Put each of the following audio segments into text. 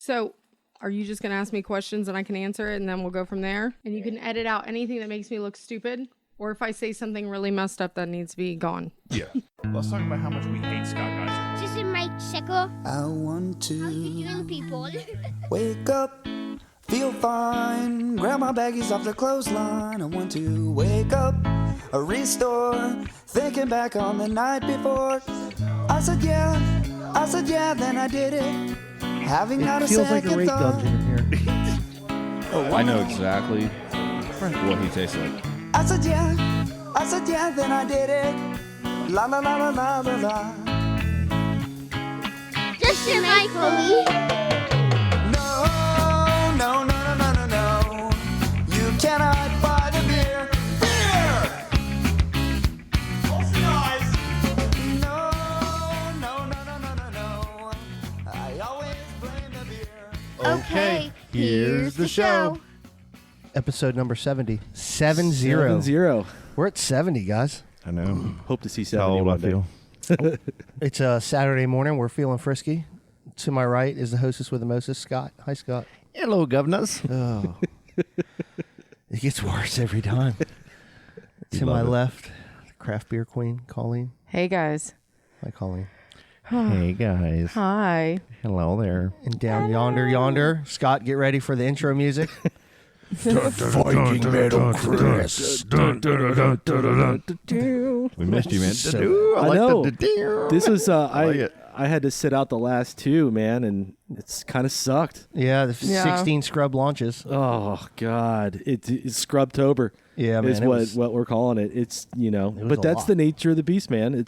So, are you just going to ask me questions and I can answer it and then we'll go from there? And you can edit out anything that makes me look stupid? Or if I say something really messed up that needs to be gone? Yeah. Let's talk about how much we hate Scott Geyser. This is Mike Sickle. I want to Young people. wake up, feel fine, grab my baggies off the clothesline. I want to wake up, restore, thinking back on the night before. I said yeah, then I did it. Having not a feels like second a rape thought. dungeon in here. I know exactly what he tastes like. I said yeah, then I did it. La la la la la la la. Just a Michael. No, no, no, no, no, no, no. You cannot buy the beer. Beer! Close your eyes. No, no, no, no, no, no, no. I always blame the beer. Okay, here's the show. Episode number 70. 70. 7-0. We're at 70, guys. I know. Hope to see 70 How old I one day. feel. It's a Saturday morning. We're feeling frisky. To my right is the hostess with the mostest, Scott. Hi, Scott. Hello, governors. Oh. It gets worse every time. To my love it. left, the craft beer queen, Colleen. Hey, guys. Hi, Colleen. Hey, guys. Hi. Hello there. And down yonder, Scott, get ready for the intro music. Viking Metal Chris. We missed you, man. So- I I like know. the This was, I like it. I had to sit out the last two, man, and it's kind of sucked. Yeah, the Yeah. 16 scrub launches. Oh, God. It's Scrubtober. Yeah, man. Is what we're calling it. It's, was but a that's lot. the nature of the beast, man.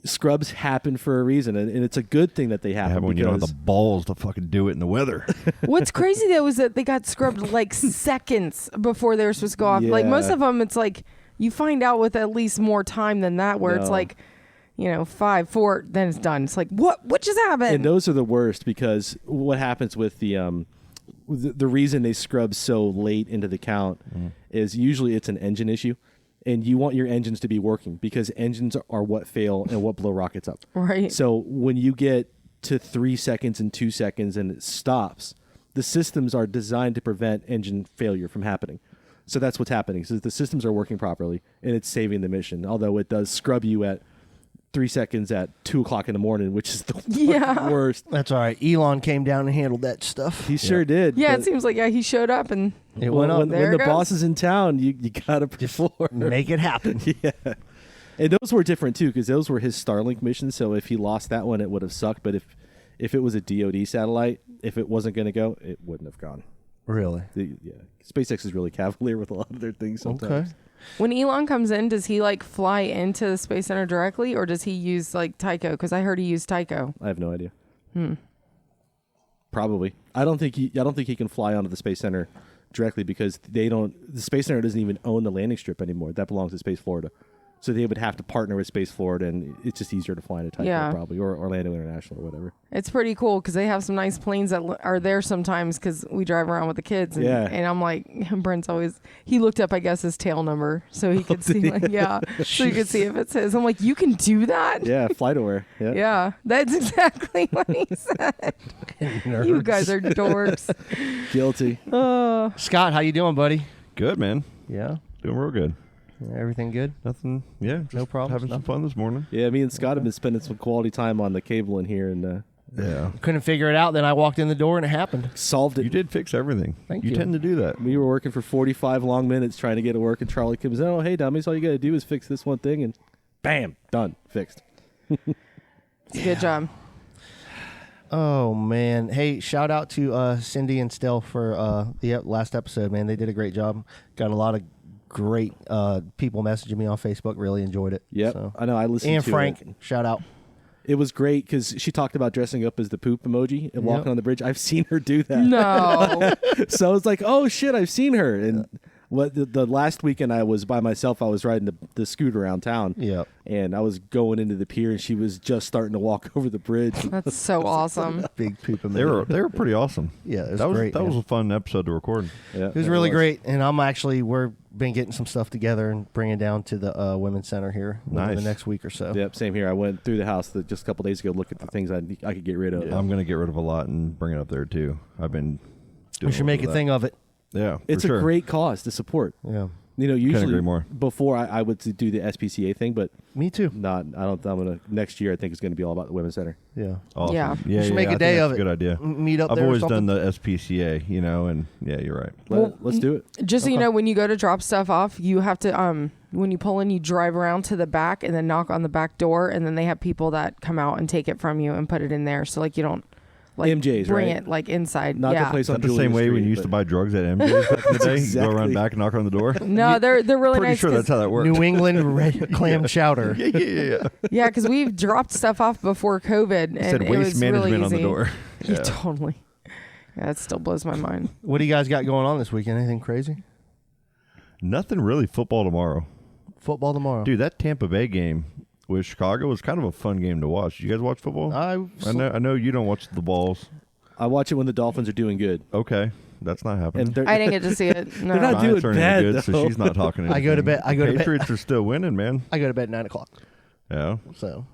Scrubs happen for a reason, and it's a good thing that they happen. When you don't have because the balls to fucking do it in the weather. What's crazy, though, is that they got scrubbed like seconds before they were supposed to go off. Like, most Yeah. of them, it's like you find out with at least more time than that, where it's No. like, 5, 4, then it's done. It's like, what just happened? And those are the worst because what happens with the reason they scrub so late into the count is usually it's an engine issue, and you want your engines to be working because engines are what fail and what blow rockets up. Right. So when you get to 3 seconds and 2 seconds and it stops, the systems are designed to prevent engine failure from happening. So that's what's happening. So the systems are working properly and it's saving the mission. Although it does scrub you at 3 seconds at 2:00 in the morning, which is the Yeah. worst. That's all right. Elon came down and handled that stuff. He sure did. Yeah, but- it seems like he showed up and It well, went up. when There the it goes. boss is in town, you gotta perform. Make it happen. Yeah, and those were different too because those were his Starlink missions. So if he lost that one, it would have sucked. But if it was a DoD satellite, if it wasn't going to go, it wouldn't have gone. Really? Yeah, SpaceX is really cavalier with a lot of their things sometimes. Okay. when Elon comes in, does he like fly into the Space Center directly, or does he use like Tycho? Because I heard he used Tycho. I have no idea. Probably. I don't think he can fly onto the Space Center directly because the Space Center doesn't even own the landing strip anymore. That belongs to Space Florida. So they would have to partner with Space Florida, and it's just easier to fly into Tycho Yeah. probably, or Orlando International or whatever. It's pretty cool because they have some nice planes that are there sometimes because we drive around with the kids. And, Yeah. and I'm like, Brent's he looked up, I guess, his tail number so he could see, so you could see if it's his. I'm like, you can do that? Yeah, FlightAware. Yeah. Yeah, that's exactly what he said. You guys are dorks. Guilty. Scott, how you doing, buddy? Good, man. Yeah. Doing real good. Everything good? Nothing. Yeah. Just No problems, Having some nothing? fun this morning. Yeah, me and Scott have been spending some quality time on the cable in here and Yeah. Couldn't figure it out. Then I walked in the door and it happened. solved it. You did fix everything. Thank you. tend to do that. We were working for 45 long minutes trying to get it work, and Charlie comes in, oh, hey, dummies, all you got to do is fix this one thing, and bam, done, fixed. It's a good job. Oh, man. Hey, shout out to Cindy and Stell for the last episode, man. They did a great job. Got a lot of great people messaging me on Facebook. Really enjoyed it. Yep, So. I know, I listened And to Frank, it. shout out. It was great because she talked about dressing up as the poop emoji and walking on the bridge. I've seen her do that. No. So I was like, oh, shit, I've seen her. And the last weekend I was by myself, I was riding the scooter around town. Yep. And I was going into the pier, and she was just starting to walk over the bridge. That's so awesome. Big poop They were pretty awesome. Yeah, it was that was great, That man. was a fun episode to record. Yeah, It was really great, and we're been getting some stuff together and bringing down to the women's center here over Nice. the next week or so. Yep, same here. I went through the house just a couple days ago, looking at the things I could get rid of. I'm going to get rid of a lot and bring it up there too. I've been doing We should make a thing of it. Yeah, It's for a sure. great cause to support. Yeah. You know, usually agree more. before I would do the SPCA thing, but Me too. not. I don't. I'm gonna next year. I think it's going to be all about the women's center. Yeah. Awesome. Yeah. We should make I a think day that's of a it. good idea. Meet up I've there or always something. done the SPCA, and yeah, you're right. Let's do it. Just so you know, when you go to drop stuff off, you have to when you pull in, you drive around to the back and then knock on the back door, and then they have people that come out and take it from you and put it in there. So like you don't MJ's, bring right? it like inside. Not yeah. the place Is on that the same Julian way when Street, you used to but- buy drugs at MJ's back in the day? You go around Exactly. back and knock on the door? No, they're really Pretty nice. sure 'cause- that's how that works. New England clam chowder. yeah. yeah, because we've dropped stuff off before COVID, and Said it waste was management really on the easy. door. Yeah, totally. Yeah, it still blows my mind. What do you guys got going on this weekend? Anything crazy? Nothing really. Football tomorrow. Football tomorrow. Dude, that Tampa Bay game with Chicago was kind of a fun game to watch. You guys watch football? I know you don't watch the balls. I watch it when the Dolphins are doing good, Okay. That's not happening. and they're, I didn't get to see it. No. They're not doing Giants aren't any bad, good, so though. she's not talking I go to anything. bed- I go to bed- Patriots are still winning, man. I go to bed at 9:00. Yeah. So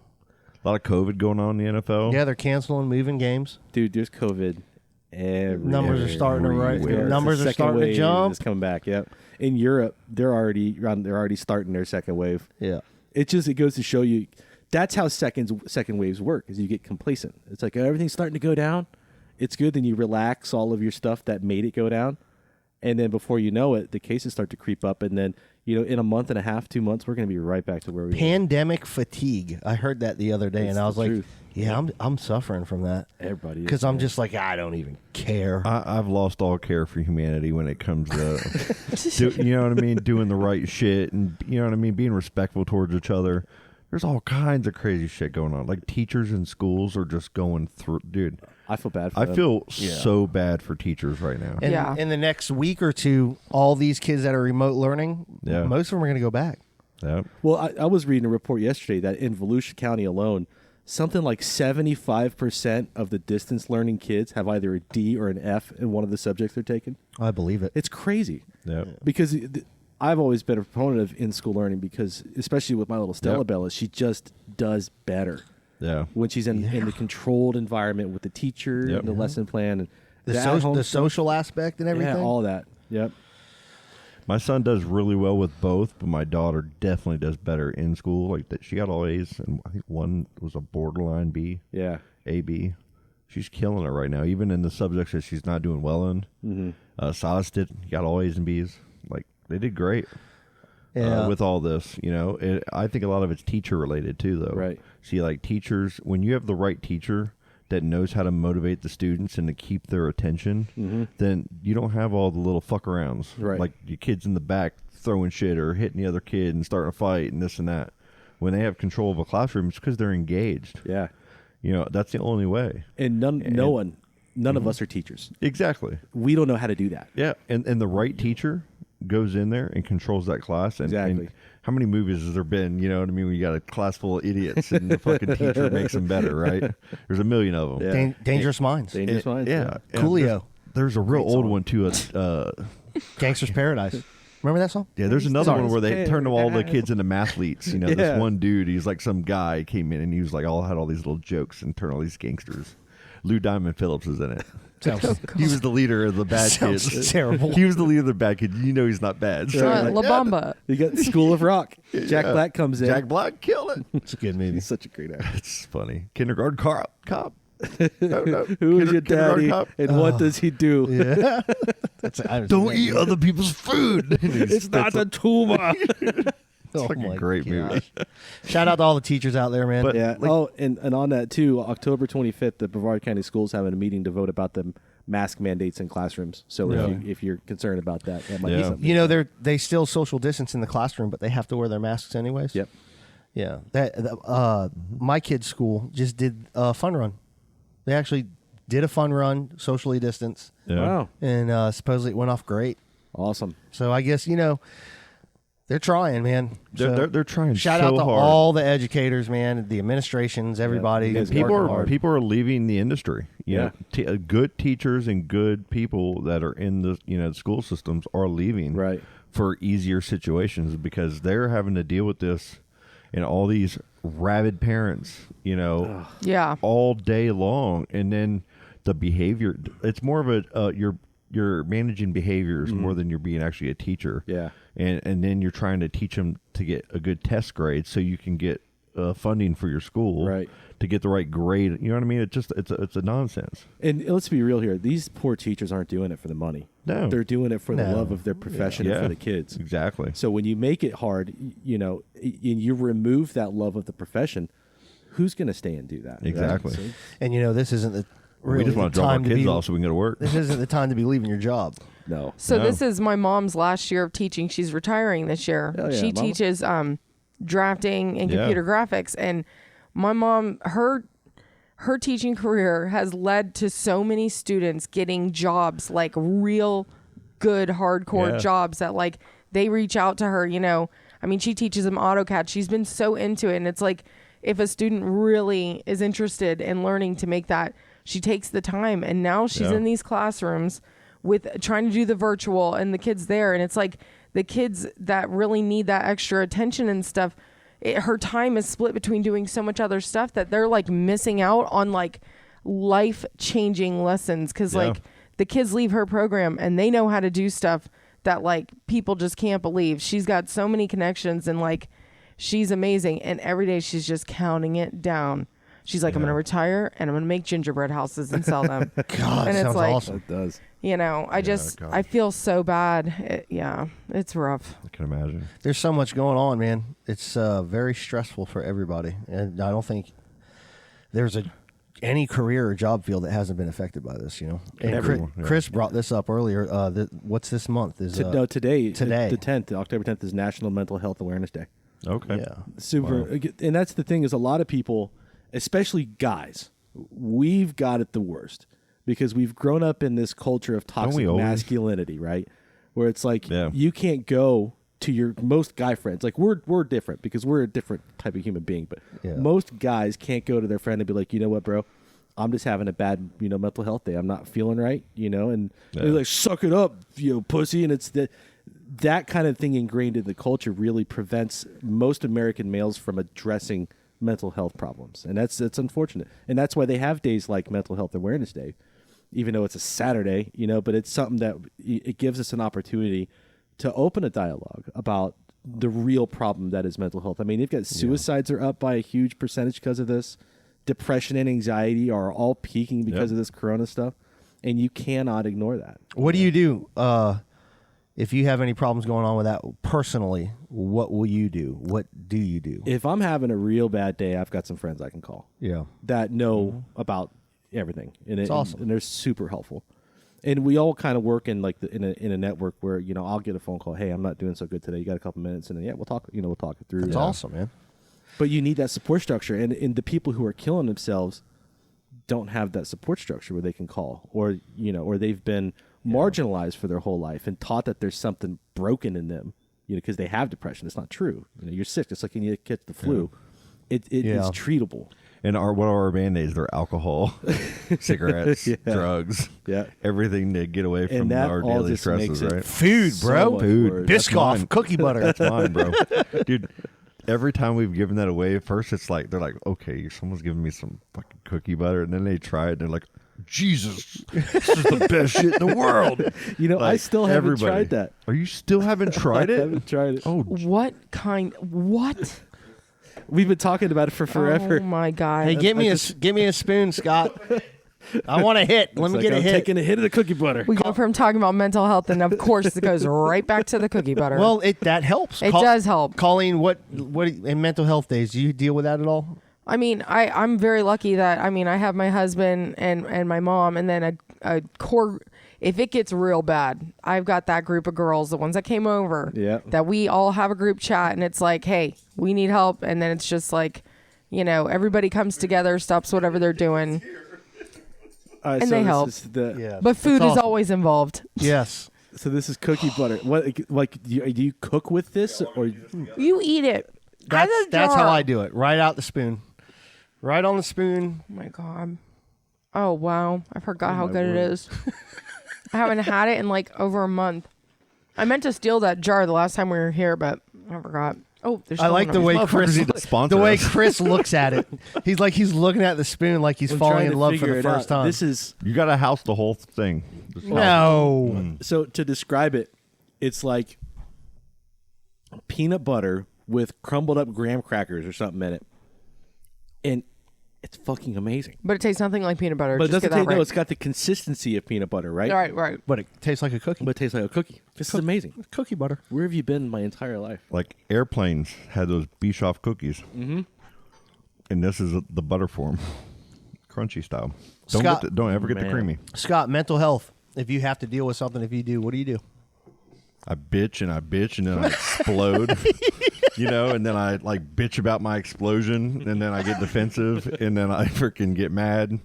A lot of COVID going on in the NFL. yeah, they're canceling, moving games. dude. There's COVID. Everywhere. Numbers are starting to rise. Everywhere. Numbers The are second starting to wave jump. is coming back. Yep. In Europe, they're already starting their second wave. Yeah. It goes to show you that's how second waves work. Is you get complacent. It's like everything's starting to go down. It's good. Then you relax all of your stuff that made it go down, and then before you know it, the cases start to creep up, and then in a month and a half, 2 months, we're going to be right back to where we were. Pandemic fatigue. I heard that the other day, It's and I was the like, truth. "Yeah, I'm suffering from that." Everybody is, Because I'm man. just like, I don't even care. I've lost all care for humanity when it comes to, you know what I mean, doing the right shit and, you know what I mean, being respectful towards each other. There's all kinds of crazy shit going on. Like teachers in schools are just going through, dude. I feel bad for I them. feel so bad for teachers right now. And Yeah. in the next week or two, all these kids that are remote learning, Yeah. most of them are going to go back. Yeah. Well, I was reading a report yesterday that in Volusia County alone, something like 75% of the distance learning kids have either a D or an F in one of the subjects they're taking. I believe it. It's crazy. Yeah. Because I've always been a proponent of in-school learning because, especially with my little Stella Yep. Bella, she just does better Yeah. when she's in the controlled environment with the teacher, Yep. and the lesson plan, and The, at-home the stuff. social aspect and everything. Yeah, all that. Yep. My son does really well with both, but my daughter definitely does better in school. Like that, she got all A's, and I think one was a borderline B, Yeah. A B. She's killing it right now, even in the subjects that she's not doing well in. Mm-hmm. Silas got all A's and B's. Like they did great Yeah. with all this. You know, I think a lot of it's teacher related too, though. Right. See, like teachers, when you have the right teacher that knows how to motivate the students and to keep their attention, then you don't have all the little fuck arounds. Right. Like your kids in the back throwing shit or hitting the other kid and starting a fight and this and that. When they have control of a classroom, it's because they're engaged. Yeah. You know, that's the only way. And none of us are teachers. Exactly. We don't know how to do that. Yeah. And the right teacher goes in there and controls that class. And, Exactly. and how many movies has there been, you know what I mean, when you got a class full of idiots and the fucking teacher makes them better, right? There's a million of them. Yeah. Dangerous Minds. Dangerous minds. Yeah. And Coolio. There's a real old one too. Gangster's Paradise. Remember that song? Yeah, there's another Sorry. one where they turned all the kids into mathletes. You know, Yeah. this one dude, he's like some guy came in and he was like had all these little jokes and turned all these gangsters. Lou Diamond Phillips was in it. Sounds, He was the leader of the bad sounds kids. terrible. He was the leader of the bad kids. You know he's not bad. So Right. La Bamba. You got School of Rock. Jack Yeah. Black comes in. Jack Black killed it. It's a good movie. He's such a great actor. It's funny. Kindergarten cop. No. Who is your Kindergarten daddy cop. and what does he do? Yeah. I was- Don't eat other people's food. It's not a tumor. Oh like a my great movie. gosh. Shout out to all the teachers out there, man. But- Yeah. Like- and on that too, October 25th, the Brevard County Schools having a meeting to vote about the mask mandates in classrooms. So if you're concerned about that, that might be Yeah. something. you know, they still social distance in the classroom, but they have to wear their masks anyways. Yep. Yeah. My kid's school just did a fun run. They actually did a fun run, socially distanced, Yeah. Wow. and supposedly it went off great. Awesome. So I guess, they're trying, man. They're trying Shout so out to hard. all the educators, man, the administrations, everybody. Yeah, who's People working are hard. people are leaving the industry. You Yeah. know, good teachers and good people that are in the school systems are leaving. Right. for easier situations because they're having to deal with this and all these rabid parents, you know, Yeah. all day long. And then the behavior, it's more of a, you're managing behaviors more than you're being actually a teacher. Yeah. And then you're trying to teach them to get a good test grade so you can get funding for your school. Right. To get the right grade. You know what I mean? It's a nonsense. And let's be real here. These poor teachers aren't doing it for the money. No. They're doing it for the No. love of their profession and for the kids. Exactly. So when you make it hard, you know, and you remove that love of the profession, who's going to stay and do that? right? Exactly. So- And you know, this isn't the really We just want the to drop our time to kids be. off so we can go to work. This isn't the time to be leaving your job. no. So No. this is my mom's last year of teaching. She's retiring this year. Hell yeah, She Mama. teaches drafting and Yeah. computer graphics. And my mom, her teaching career has led to so many students getting jobs, like real good hardcore Yeah. jobs that like they reach out to her, you know. I mean, she teaches them AutoCAD. She's been so into it. And it's like if a student really is interested in learning to make that, she takes the time. And now she's Yeah. in these classrooms with trying to do the virtual and the kids there. And it's like the kids that really need that extra attention and stuff, her time is split between doing so much other stuff that they're like missing out on like life-changing lessons. Cause Yeah. like the kids leave her program and they know how to do stuff that like people just can't believe. She's got so many connections and like she's amazing. And every day she's just counting it down. She's like, I'm going to retire and I'm going to make gingerbread houses and sell them. God, And it's sounds like- awesome. It does. You know, I gosh. feel so bad. It's rough. I can imagine. There's so much going on, man. It's very stressful for everybody, and I don't think there's any career or job field that hasn't been affected by this. You know, and Everyone, yeah. Chris brought this up earlier. What's this month? Is No, today, today. the 10th, October 10th is National Mental Health Awareness Day. Okay. yeah. Super. And that's the thing is a lot of people, especially guys, we've got it the worst because we've grown up in this culture of toxic we always? masculinity, right? Where it's like Yeah. you can't go to your most guy friends. Like we're different because we're a different type of human being, but Yeah. most guys can't go to their friend and be like, you know what, bro? I'm just having a bad, mental health day. I'm not feeling right, and they're like, suck it up, pussy. And it's that kind of thing ingrained in the culture really prevents most American males from addressing mental health problems. And that's unfortunate. And that's why they have days like Mental Health Awareness Day, even though it's a Saturday, but it's something that it gives us an opportunity to open a dialogue about the real problem that is mental health. I mean, they've got suicides are up by a huge percentage because of this. Depression and anxiety are all peaking because of this corona stuff. And you cannot ignore that. What do you do if you have any problems going on with that personally? What will you do? What do you do? If I'm having a real bad day, I've got some friends I can call Yeah. that know about everything. And It's awesome. And they're super helpful. And we all kind of work in like in a network where, I'll get a phone call. Hey, I'm not doing so good today. You got a couple minutes? And then, we'll talk, we'll talk it through. That's awesome, man. But you need that support structure. And the people who are killing themselves don't have that support structure where they can call or they've been marginalized for their whole life and taught that there's something broken in them, because they have depression. It's not true. You're sick. Just like when you get the flu. It is treatable. And what are our band-aids? They're alcohol, cigarettes, drugs, everything to get away from that our all daily just makes stresses, it right? Food, bro. much Food. worse. That's mine. Biscoff, cookie butter. That's mine, bro. Dude, every time we've given that away, at first it's like, they're like, okay, someone's giving me some fucking cookie butter. And then they try it and they're like, Jesus, this is the best shit in the world. I Like, still haven't everybody. tried that. Are you still haven't tried I it? haven't tried it. Oh, What? We've been talking about it for forever. Oh my God. Hey, give me a spoon, Scott. I want a hit. Let me It's get like a I'm hit. taking a hit of the cookie butter. We go from talking about mental health, and of course, it goes right back to the cookie butter. Well, that helps. It does help. Colleen, what in mental health days, do you deal with that at all? I mean, I'm very lucky that I have my husband and my mom, and then a core. If it gets real bad, I've got that group of girls, the ones that came over, that we all have a group chat, and it's like, hey, we need help, and then it's just like, everybody comes together, stops whatever they're doing, And they help. But food is always involved. Yes. So this is cookie butter. What like do you cook with this or? You eat it. That's how jar. I do it. Right out the spoon. Right on the spoon. Oh my God. Oh wow. I forgot how my good word. it is. I haven't had it in like over a month. I meant to steal that jar the last time we were here, but I forgot. Oh, there's I like the way Chris looks at it. He's looking at the spoon like he's falling in love for the first time. You got to house the whole thing. No. So to describe it, it's like peanut butter with crumbled up graham crackers or something in it, and it's fucking amazing. But it tastes nothing like peanut butter. But it Just doesn't get that taste. No, right. it's got the consistency of peanut butter, right? Right. But it tastes like a cookie. But it tastes like a cookie. This is amazing. Cookie butter. Where have you been my entire life? Like airplanes had those Biscoff cookies. Mm-hmm. And this is the butter form. Crunchy style. Don't ever get the creamy. Scott, mental health. If you have to deal with something, what do you do? I bitch and then I explode. And then I like bitch about my explosion, and then I get defensive, and then I freaking get mad,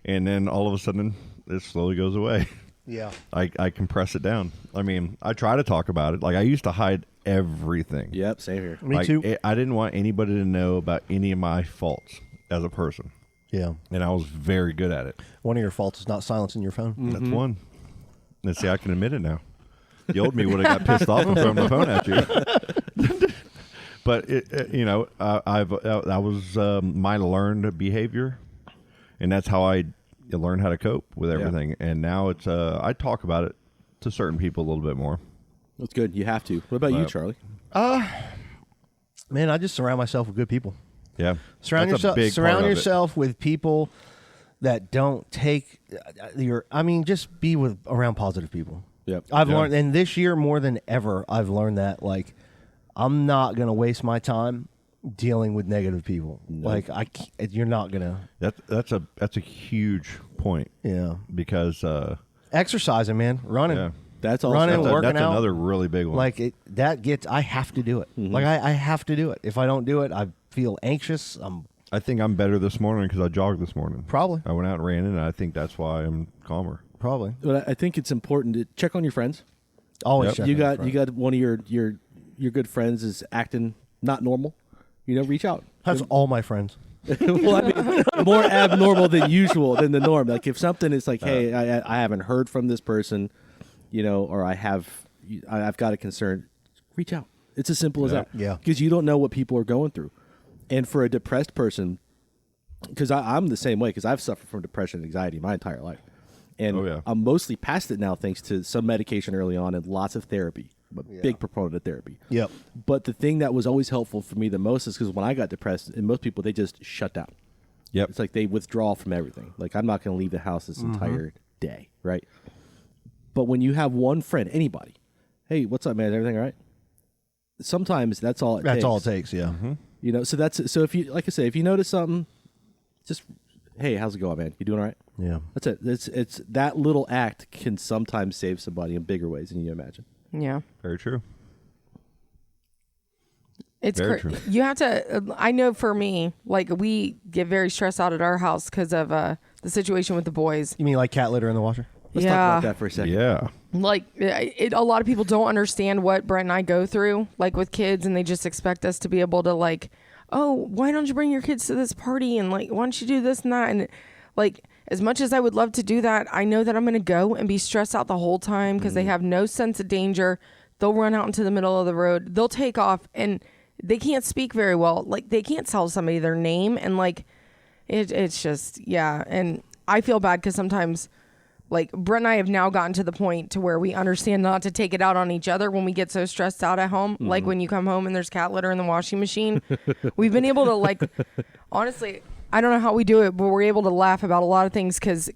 and then all of a sudden it slowly goes away. Yeah. I compress it down. I mean, I try to talk about it. Like, I used to hide everything. Yep, same here. Me too. I didn't want anybody to know about any of my faults as a person. Yeah. And I was very good at it. One of your faults is not silencing your phone. That's one. And see, I can admit it now. The old me would have got pissed off and thrown the phone at you. But that was my learned behavior, and that's how I learned how to cope with everything. Yeah. And now it's I talk about it to certain people a little bit more. That's good. You have to. What about you, Charlie? Man, I just surround myself with good people. Yeah, surround yourself with people that don't take just be around positive people. Yep. I've learned, and this year more than ever, I've learned that I'm not gonna waste my time dealing with negative people. No. You're not gonna. That's a huge point. Yeah, because exercising, man, running. Yeah. That's also running, working that's out. Another really big one. I have to do it. Mm-hmm. I have to do it. If I don't do it, I feel anxious. I think I'm better this morning because I jogged this morning. Probably. I went out and ran, and I think that's why I'm calmer. Probably. But I think it's important to check on your friends. Always check. You got one of your good friends is acting not normal. Reach out. That's all my friends. Well, I mean, more abnormal than usual than the norm. Like if something is like, hey, I haven't heard from this person, or I've got a concern, reach out. It's as simple as that. Yeah. Because you don't know what people are going through. And for a depressed person, because I'm the same way, because I've suffered from depression and anxiety my entire life. And I'm mostly past it now thanks to some medication early on and lots of therapy. I'm a big proponent of therapy. Yep. But the thing that was always helpful for me the most is because when I got depressed, and most people, they just shut down. Yep. It's like they withdraw from everything. Like, I'm not going to leave the house this entire day, right? But when you have one friend, anybody, hey, what's up, man? Is everything all right? Sometimes that's all it takes. That's all it takes, yeah. Mm-hmm. So if you, like I say, if you notice something, just, hey, how's it going, man? You doing all right? Yeah. That's it. It's that little act can sometimes save somebody in bigger ways than you imagine. Yeah. Very true. It's true. You have to. I know for me, we get very stressed out at our house because of the situation with the boys. You mean like cat litter in the washer? Let's talk about that for a second. Yeah. A lot of people don't understand what Brent and I go through, with kids, and they just expect us to be able to oh, why don't you bring your kids to this party, and why don't you do this and that, and as much as I would love to do that, I know that I'm going to go and be stressed out the whole time because they have no sense of danger. They'll run out into the middle of the road. They'll take off, and they can't speak very well. They can't tell somebody their name, and it's just, yeah. And I feel bad because sometimes, Brent and I have now gotten to the point to where we understand not to take it out on each other when we get so stressed out at home. Mm-hmm. When you come home and there's cat litter in the washing machine, we've been able to honestly, I don't know how we do it, but we're able to laugh about a lot of things because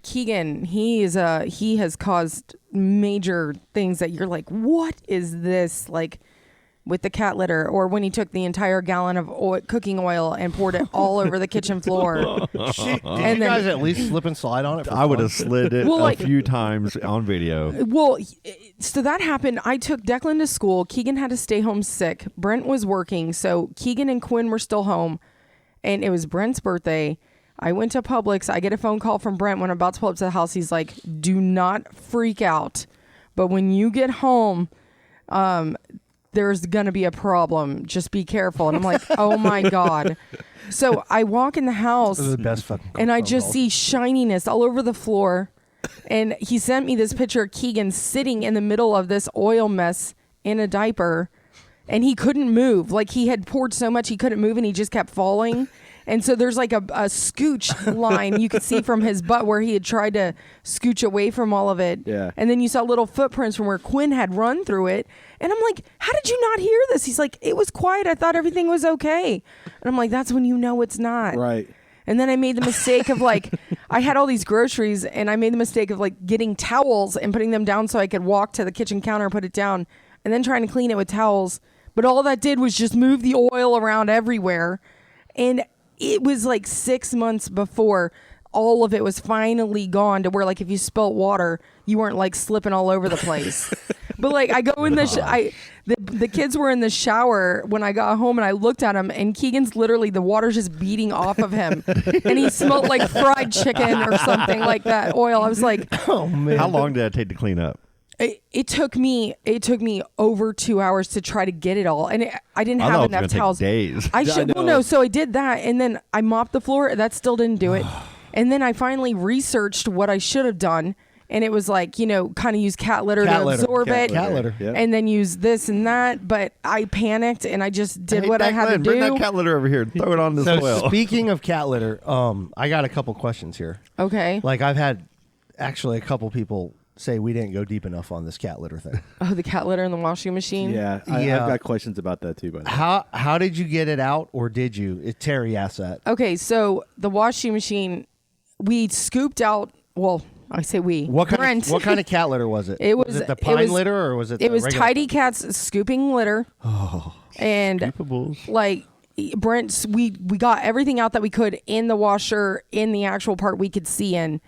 Keegan, he has caused major things that you're like, what is this? With the cat litter, or when he took the entire gallon of cooking oil and poured it all over the kitchen floor. Did you guys at least slip and slide on it? I would have slid it a few times on video. Well, so that happened. I took Declan to school. Keegan had to stay home sick. Brent was working, so Keegan and Quinn were still home. And it was Brent's birthday. I went to Publix. I get a phone call from Brent when I'm about to pull up to the house. He's like, do not freak out. But when you get home, there's going to be a problem. Just be careful. And I'm like, oh my God. So I walk in the house this is the best fucking and I just see shininess all over the floor. And he sent me this picture of Keegan sitting in the middle of this oil mess in a diaper, and he couldn't move. Like, he had poured so much he couldn't move, and he just kept falling. And so there's like a scooch line you could see from his butt where he had tried to scooch away from all of it. Yeah. And then you saw little footprints from where Quinn had run through it. And I'm like, how did you not hear this? He's like, it was quiet. I thought everything was okay. And I'm like, that's when you know it's not. Right. And then I made the mistake of like, I had all these groceries, and I made the mistake of like getting towels and putting them down so I could walk to the kitchen counter and put it down, and then trying to clean it with towels. But all that did was just move the oil around everywhere. And it was like 6 months before all of it was finally gone, to where like if you spilt water, you weren't like slipping all over the place. But like I go in the kids were in the shower when I got home, and I looked at him, and Keegan's literally, the water's just beating off of him, and he smelled like fried chicken or something like that oil. I was like, Oh man. How long did that take to clean up? It took me over 2 hours to try to get it all, and I didn't have enough towels. Days. I should. Well, no. So I did that, and then I mopped the floor. That still didn't do it. And then I finally researched what I should have done, and it was like, kind of use cat litter to absorb it, cat litter, yep. and then use this and that. But I panicked, and I just did what I had to do. Bring that cat litter over here. Throw it on this oil. Speaking of cat litter, I got a couple questions here. Okay. Like, I've had actually a couple people say we didn't go deep enough on this cat litter thing. Oh, the cat litter in the washing machine. Yeah, I've got questions about that too. By the way. How did you get it out, or did you? Terry asked that. Okay, so the washing machine, we scooped out. Well, I say we. What kind Brent. of kind of litter was it? It was it the pine litter, or was it? It was regular Tidy Cat's scooping litter. Oh, and Scoopables. like Brent's, we got everything out that we could in the washer, in the actual part we could see in.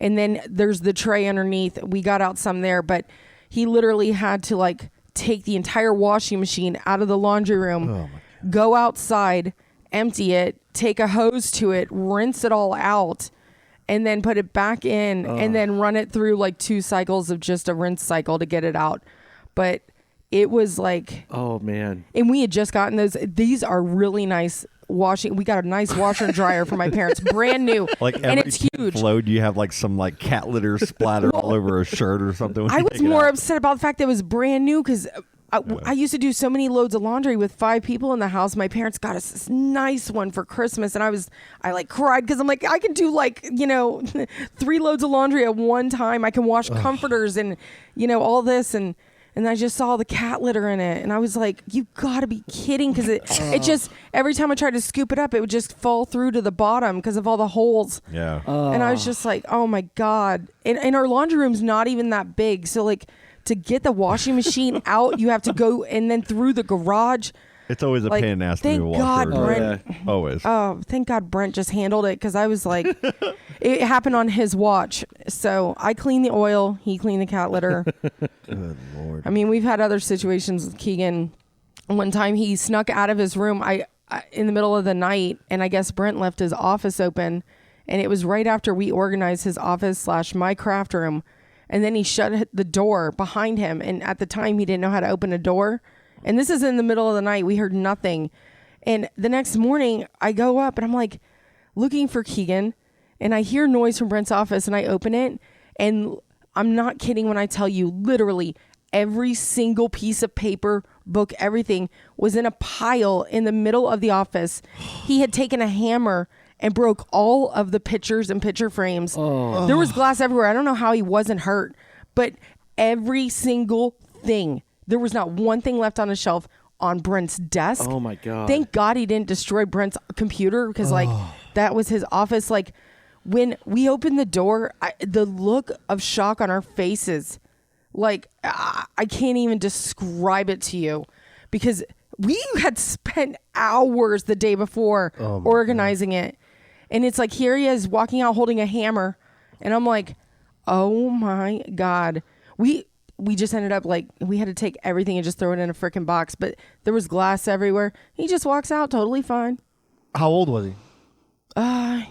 And then there's the tray underneath. We got out some there, but he literally had to like take the entire washing machine out of the laundry room, go outside, empty it, take a hose to it, rinse it all out, and then put it back in, and then run it through like 2 cycles of just a rinse cycle to get it out. But it was like, oh man. And we had just gotten those. These are really nice washing. We got a nice washer and dryer for my parents, brand new, Like and it's huge. Load, you have like some like cat litter splattered all over a shirt or something. I was more upset about the fact that it was brand new, because I used to do so many loads of laundry with 5 people in the house. My parents got us this nice one for Christmas, and I like cried, because I'm like, I can do like 3 loads of laundry at one time. I can wash comforters and all this, and I just saw the cat litter in it, and I was like, you gotta be kidding, because it just, every time I tried to scoop it up, it would just fall through to the bottom because of all the holes. Yeah. And I was just like, oh my God. And our laundry room's not even that big. So like, to get the washing machine out, you have to go and then through the garage. It's always a pain in the ass to do a Thank God, washer. Brent. Always. Oh, thank God Brent just handled it, because I was like, it happened on his watch. So I cleaned the oil, he cleaned the cat litter. good Lord. I mean, we've had other situations with Keegan. One time he snuck out of his room in the middle of the night, and I guess Brent left his office open, and it was right after we organized his office / my craft room, and then he shut the door behind him, and at the time he didn't know how to open a door. And this is in the middle of the night. We heard nothing. And the next morning, I go up and I'm like looking for Keegan, and I hear noise from Brent's office, and I open it, and I'm not kidding when I tell you, literally every single piece of paper, book, everything was in a pile in the middle of the office. He had taken a hammer and broke all of the pictures and picture frames. There was glass everywhere. I don't know how he wasn't hurt, but every single thing. There was not one thing left on a shelf on Brent's desk. Oh my God. Thank God he didn't destroy Brent's computer, because like that was his office. Like when we opened the door, the look of shock on our faces, like I can't even describe it to you, because we had spent hours the day before organizing it. And it's like, here he is walking out holding a hammer. And I'm like, oh my God. We just ended up like, we had to take everything and just throw it in a freaking box, but there was glass everywhere. He just walks out totally fine. How old was he?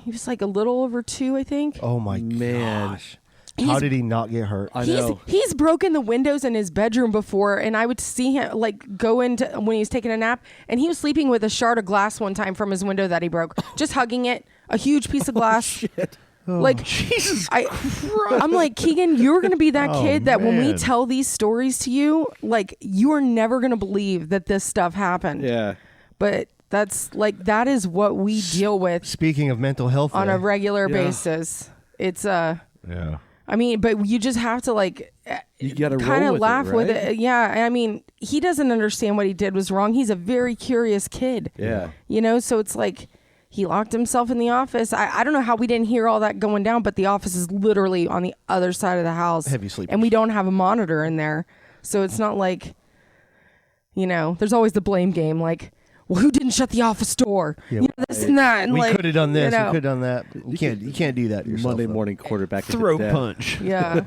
He was like a little over 2, I think. Oh my Man. gosh. How did he not get hurt? I know. He's broken the windows in his bedroom before, and I would see him like go into when he was taking a nap, and he was sleeping with a shard of glass one time from his window that he broke, just hugging it, a huge piece of glass. Shit. Like Jesus I'm like, Keegan, you're going to be that kid that when we tell these stories to you, like you are never going to believe that this stuff happened. Yeah. But that is what we deal with. Speaking of mental health on a regular basis. It's yeah. I mean, but you just have to like you gotta kind of laugh right? with it. Yeah. I mean, he doesn't understand what he did was wrong. He's a very curious kid. Yeah. You know, so it's like he locked himself in the office. I don't know how we didn't hear all that going down, but the office is literally on the other side of the house. Heavy sleepers. And we don't have a monitor in there. So it's not like, you know, there's always the blame game. Like, well, who didn't shut the office door? Yeah, you know, this and that. And we like, could have done this. you know. We could have done that. You can't do that to yourself. Monday though. morning quarterback Throat punch. Yeah.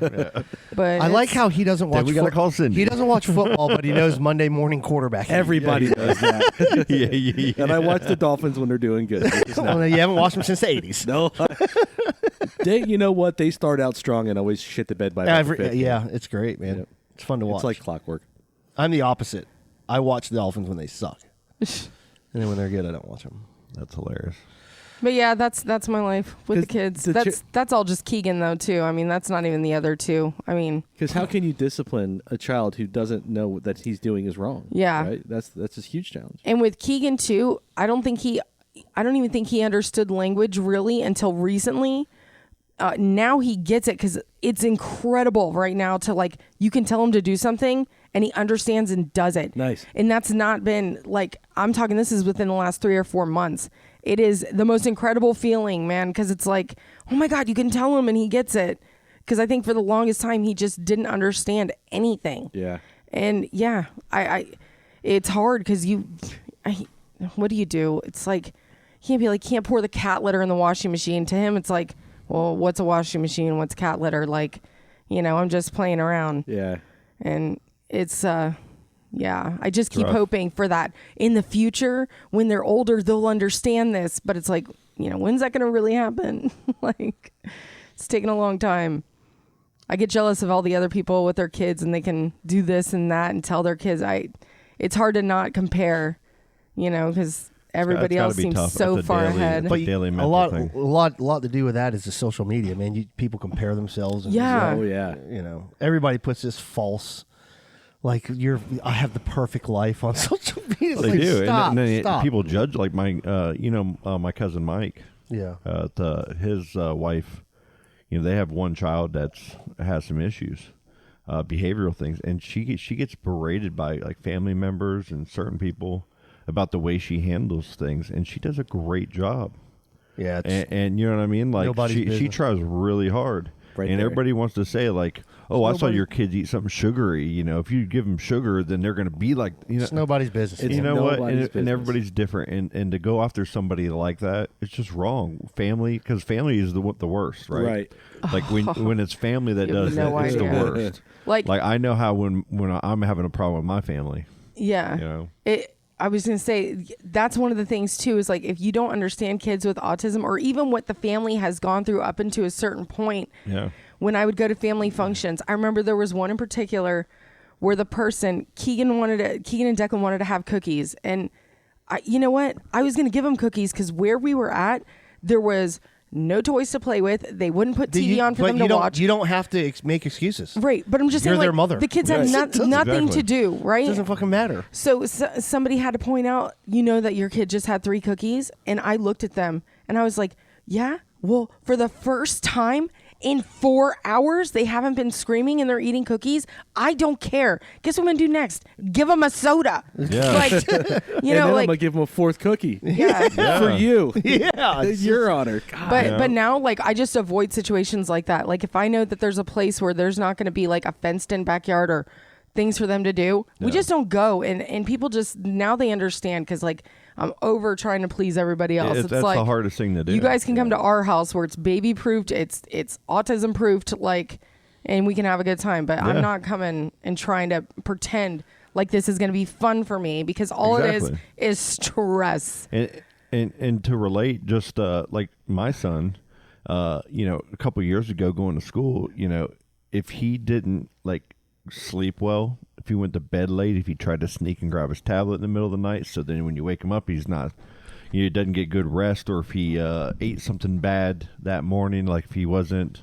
But I like how he doesn't watch. We gotta call Cindy. He doesn't watch football, but he knoes Monday morning quarterback. Everybody knows that. yeah. And I watch the Dolphins when they're doing good. Well, you haven't watched them since the 80s. No. You know what? They start out strong and always shit the bed by about the fifth. Yeah, it's great, man. Yep. It's fun to watch. It's like clockwork. I'm the opposite. I watch the Dolphins when they suck, and then when they're good, I don't watch them. That's hilarious. But yeah, that's my life with the kids. That's all just Keegan though too. I mean, that's not even the other two. I mean, because how can you discipline a child who doesn't know that he's doing is wrong? Yeah, right. That's a huge challenge. And with Keegan too, I don't even think he understood language really until recently. Now he gets it because it's incredible right now to like you can tell him to do something and he understands and does it. Nice. And that's not been like I'm talking. This is within the last 3 or 4 months. It is the most incredible feeling, man, because it's like, oh my God, you can tell him and he gets it. Because I think for the longest time he just didn't understand anything. Yeah. And yeah, it's hard because what do you do? It's like can't pour the cat litter in the washing machine. To him, it's like, well, what's a washing machine? What's cat litter? Like, you know, I'm just playing around. Yeah. And it's, yeah, I just keep hoping for that in the future when they're older, they'll understand this. But it's like, you know, when's that going to really happen? Like, it's taking a long time. I get jealous of all the other people with their kids and they can do this and that and tell their kids. It's hard to not compare, you know, because everybody else seems so far ahead. But a lot to do with that is the social media, man. People compare themselves. And Yeah. Oh yeah. You know, everybody puts this false, like I have the perfect life on social media. They like, do, stop, and then stop. people judge. Like my my cousin Mike. Yeah. His wife. You know, they have one child that has some issues, behavioral things, and she gets berated by like family members and certain people about the way she handles things, and she does a great job. Yeah, and you know what I mean. Like she tries really hard, and everybody wants to say like, "Oh, I saw your kids eat something sugary." You know, if you give them sugar, then they're going to be like, you know, it's nobody's business. You know what? And everybody's different, and to go after somebody like that, it's just wrong. Family, because family is the worst, right? Right. Like when it's family that does that, it's the worst. Like I know how when I'm having a problem with my family. Yeah. You know. I was going to say, that's one of the things, too, is like if you don't understand kids with autism or even what the family has gone through up into a certain point. Yeah. When I would go to family functions, I remember there was one in particular where the person, Keegan and Declan wanted to have cookies. And you know what? I was going to give them cookies because where we were at, there was no toys to play with. They wouldn't put TV on for them to watch. You don't have to make excuses. Right. But I'm just You're saying, their like, mother. The kids have nothing to do, right? It doesn't fucking matter. So somebody had to point out, you know, that your kid just had 3 cookies. And I looked at them and I was like, yeah, well, for the first time in 4 hours, they haven't been screaming and they're eating cookies. I don't care. Guess what I'm going to do next? Give them a soda. Yeah. Like, you know, and then I'm going to give them a 4th cookie. Yeah. For you. Yeah. Your honor. God. But now, like, I just avoid situations like that. Like, if I know that there's a place where there's not going to be, like, a fenced-in backyard or things for them to do, we just don't go. And people just, now they understand because, like, I'm over trying to please everybody else. That's like the hardest thing to do. You guys can come to our house where it's baby proofed, it's autism proofed, like, and we can have a good time. But I'm not coming and trying to pretend like this is going to be fun for me because all it is stress. And to relate, just like my son, you know, a couple years ago going to school, you know, if he didn't like sleep well, if he went to bed late, if he tried to sneak and grab his tablet in the middle of the night, so then when you wake him up, he's not, he doesn't get good rest, or if he ate something bad that morning, like if he wasn't,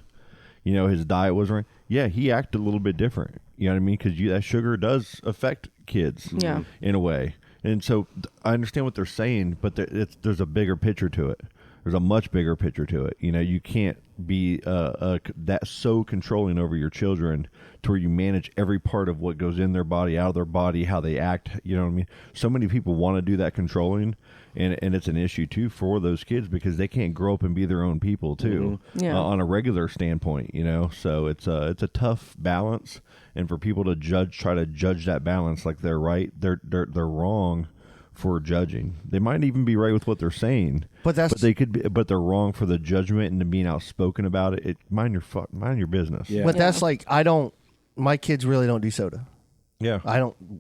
his diet was wrong. Yeah, he acted a little bit different. You know what I mean? Because that sugar does affect kids in a way. And so I understand what they're saying, but there's a bigger picture to it. There's a much bigger picture to it. You can't be that so controlling over your children to where you manage every part of what goes in their body, out of their body, how they act. You know what I mean? So many people want to do that controlling, and it's an issue too for those kids because they can't grow up and be their own people too on a regular standpoint. So it's a tough balance, and for people to try to judge that balance like they're right, they're wrong for judging. They might even be right with what they're saying, but they could be, but they're wrong for the judgment and being outspoken about it. Mind your business. Yeah. But that's like my kids really don't do soda. Yeah.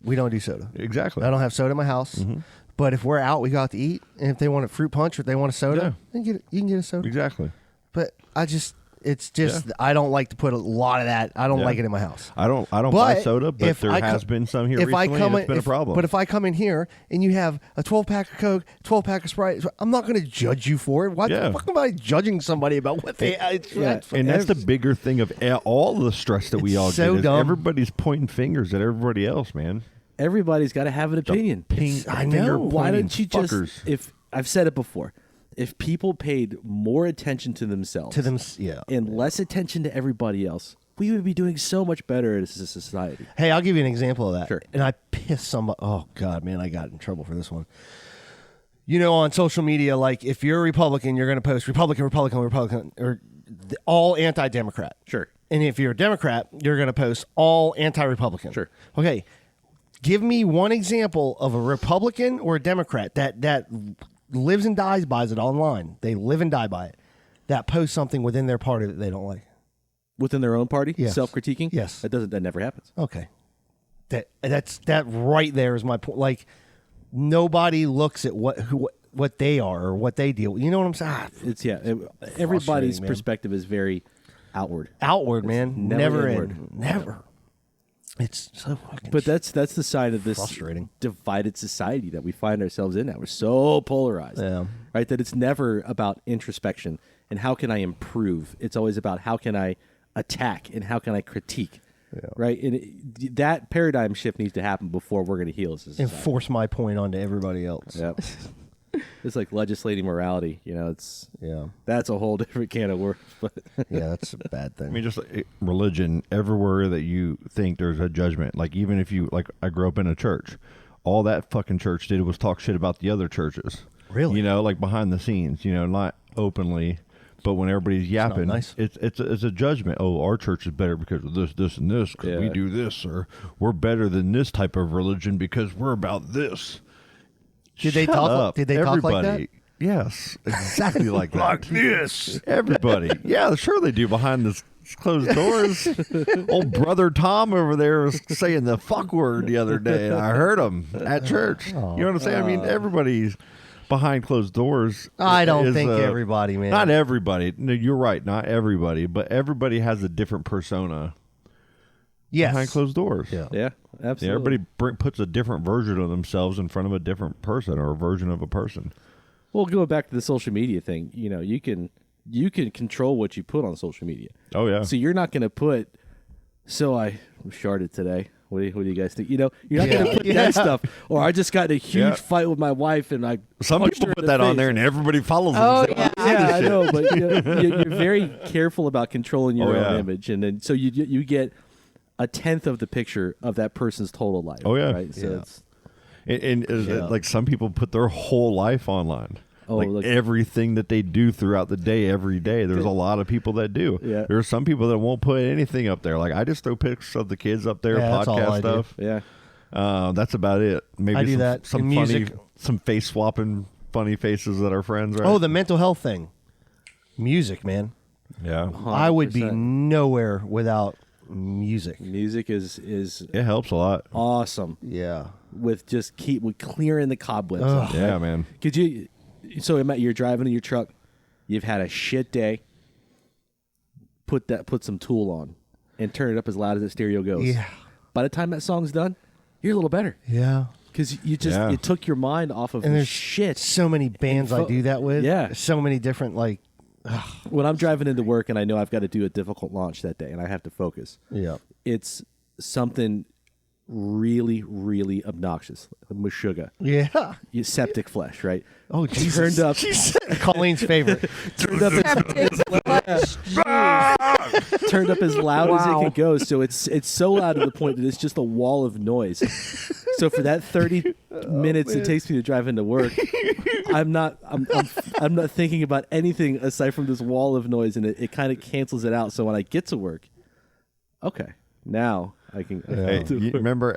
We don't do soda. Exactly. I don't have soda in my house. Mm-hmm. But if we're out, we go out to eat, and if they want a fruit punch or if they want a soda, then you can get a soda. Exactly. But it's just I don't like to put a lot of that. I don't like it in my house. I don't buy soda, but there has been some here recently, and it's been a problem. But if I come in here and you have a 12-pack of Coke, 12-pack of Sprite, I'm not going to judge you for it. Why the fuck am I judging somebody about what they And that's the bigger thing of all the stress that we all get. Is everybody's pointing fingers at everybody else, man. Everybody's got to have an opinion. I know. Why don't you just, if I've said it before, if people paid more attention to themselves and less attention to everybody else, we would be doing so much better as a society. Hey, I'll give you an example of that. Sure. And I pissed somebody. Oh, God, man, I got in trouble for this one. On social media, like if you're a Republican, you're going to post Republican, or all anti-Democrat. Sure. And if you're a Democrat, you're going to post all anti-Republican. Sure. Okay. Give me one example of a Republican or a Democrat that lives and dies by it online. They live and die by it. That posts something within their party that they don't like. Within their own party? Yes. Self-critiquing? Yes. That never happens. Okay. That right there is my point. Like, nobody looks at what they are or what they deal with. You know what I'm saying? Everybody's perspective is very outward. Outward, man. Never inward. Never. It's so fucking. But that's the sign of this frustrating divided society that we find ourselves in now. We're so polarized, right? That it's never about introspection and how can I improve. It's always about how can I attack and how can I critique, right? And that paradigm shift needs to happen before we're going to heal as a society. And force my point onto everybody else. Yep. It's like legislating morality, that's a whole different can of worms. But that's a bad thing. I mean, just religion, everywhere that you think there's a judgment. Like, even if you, I grew up in a church, all that fucking church did was talk shit about the other churches. Really? Like behind the scenes, not openly, but when everybody's yapping, it's a judgment. Oh, our church is better because of this, and this, because we do this, or we're better than this type of religion because we're about this. Did they talk like that? Yes, exactly like that. Like this. Everybody. Yeah, sure they do behind the closed doors. Old brother Tom over there was saying the fuck word the other day, and I heard him at church. You know what I'm saying? I mean, everybody's behind closed doors. I don't think everybody, man. Not everybody. No, you're right. Not everybody, but everybody has a different persona. Yes. Behind closed doors. Yeah, absolutely. Yeah, everybody puts a different version of themselves in front of a different person or a version of a person. Well, going back to the social media thing, you can control what you put on social media. Oh, yeah. So you're not going to put, I sharded today. What do you guys think? You're not going to put that stuff. Or I just got in a huge fight with my wife and I Some people put that on there and everybody follows them. Oh, yeah. Yeah, I know. But you're very careful about controlling your own image. And then so you get a tenth of the picture of that person's total life. Oh, yeah. Right? So it's... Like some people put their whole life online. Like everything that they do throughout the day, every day. There's a lot of people that do. Yeah. There are some people that won't put anything up there. Like, I just throw pics of the kids up there, that's all podcast I stuff. do. Yeah. That's about it. Maybe I do that. some Music. funny, some face swapping funny faces that are friends, right? Oh, the mental health thing. Music, man. Yeah. 100%. I would be nowhere without music. Music is It helps a lot. awesome. Yeah. With clearing the cobwebs off. Yeah, man. So you're driving in your truck, you've had a shit day. Put some Tool on, and turn it up as loud as the stereo goes. Yeah. By the time that song's done, you're a little better. Yeah. because you just it took your mind off of And the there's shit. so many bands I do that with. Yeah. So many different, like, When I'm driving into work and I know I've got to do a difficult launch that day and I have to focus, it's something really, really obnoxious. Meshuggah. yeah. Septic flesh, right? Oh, Jesus. Turned up. Colleen's favorite. Turned up turned up as loud as it could go. So it's so loud to the point that it's just a wall of noise. So for that 30 minutes it takes me to drive into work, I'm not thinking about anything aside from this wall of noise, and it kind of cancels it out. So when I get to work, okay, now I can. Hey, you remember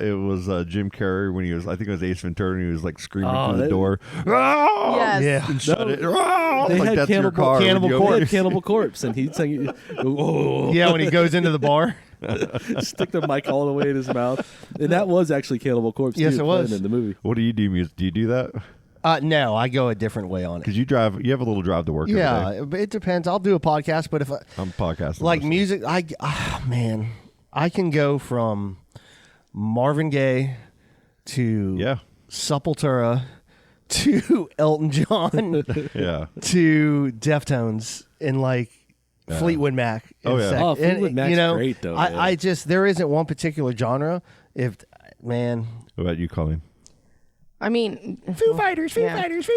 it was Jim Carrey when he was, I think it was Ace Ventura, and he was like screaming through the door. Yes. Yeah. And shut it. They Like had that's your car. Cannibal Corpse, and he'd sing. Oh. Yeah, when he goes into the bar. Stick the mic all the way in his mouth, and that was actually Cannibal Corpse. Yes, too, it was in the movie. What do you do? Do you do that? No, I go a different way on it. Because you have a little drive to work. Yeah, every day. it depends. I'll do a podcast, but if I'm podcasting. like music, man, I can go from Marvin Gaye to Sepultura to Elton John yeah to Deftones in like Fleetwood Mac. Oh, yeah. Oh, Fleetwood Mac's great, though, man. I just, there isn't one particular genre. What about you, Colleen? I mean, Foo Fighters.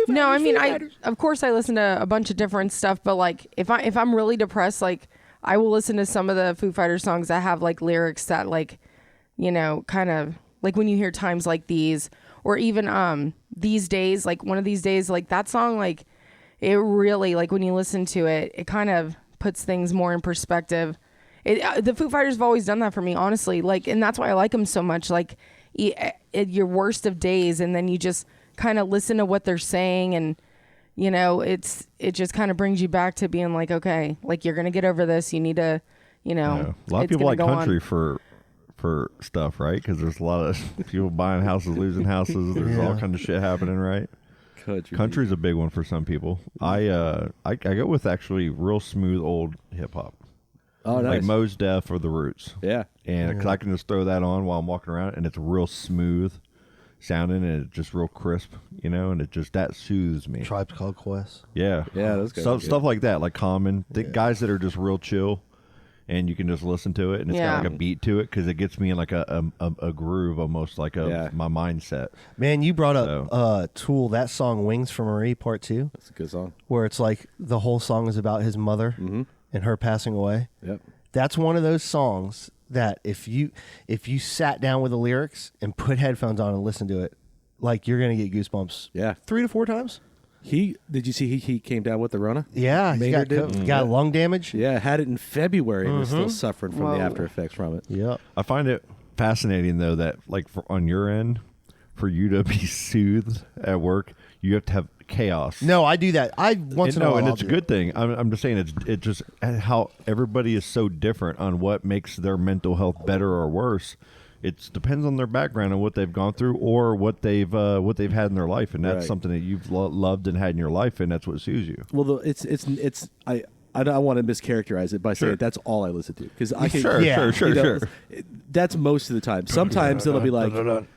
No, I mean, of course I listen to a bunch of different stuff, but like if I'm really depressed, like I will listen to some of the Foo Fighters songs that have like lyrics that like, you know, kind of like when you hear Times Like These, or even These Days, like One of These Days, like that song, like it really, like when you listen to it, it kind of puts things more in perspective. The Foo Fighters have always done that for me, honestly. Like, and that's why I like them so much. Like, your worst of days, and then you just kind of listen to what they're saying, and you know, it just kind of brings you back to being like, okay, like you're gonna get over this. You need to, you know. A lot of people like country for stuff, right? Because there's a lot of people buying houses, losing houses. There's all kind of shit happening, right? Country's a big one for some people. I go with actually real smooth old hip hop. Oh, nice. Like Mos Def or The Roots. Yeah. And cause I can just throw that on while I'm walking around, and it's real smooth sounding, and it's just real crisp, you know, and that soothes me. Tribe Called Quest. Yeah. Yeah, that's good. Stuff like that, like Common. The guys that are just real chill, and you can just listen to it, and it's got like a beat to it, because it gets me in like a groove, almost like my mindset. Man, you brought up Tool, that song Wings for Marie Part 2. That's a good song. Where it's like the whole song is about his mother and her passing away. Yep. That's one of those songs that if you sat down with the lyrics and put headphones on and listened to it, like you're gonna get goosebumps. Yeah. 3 to 4 times. Did you see he came down with the Rona? Yeah, he got lung damage. Yeah, had it in February and was still suffering from the after effects from it. Yep. I find it fascinating though that like on your end, for you to be soothed at work, you have to have chaos. No, I do that. Once in a while, and it's a good thing. I'm just saying it's just how everybody is so different on what makes their mental health better or worse. It depends on their background and what they've gone through or what they've had in their life, and that's something that you've loved and had in your life, and that's what soothes you. Well, I don't want to mischaracterize it by saying that's all I listen to, because I can sure. That's most of the time. Sometimes it'll be like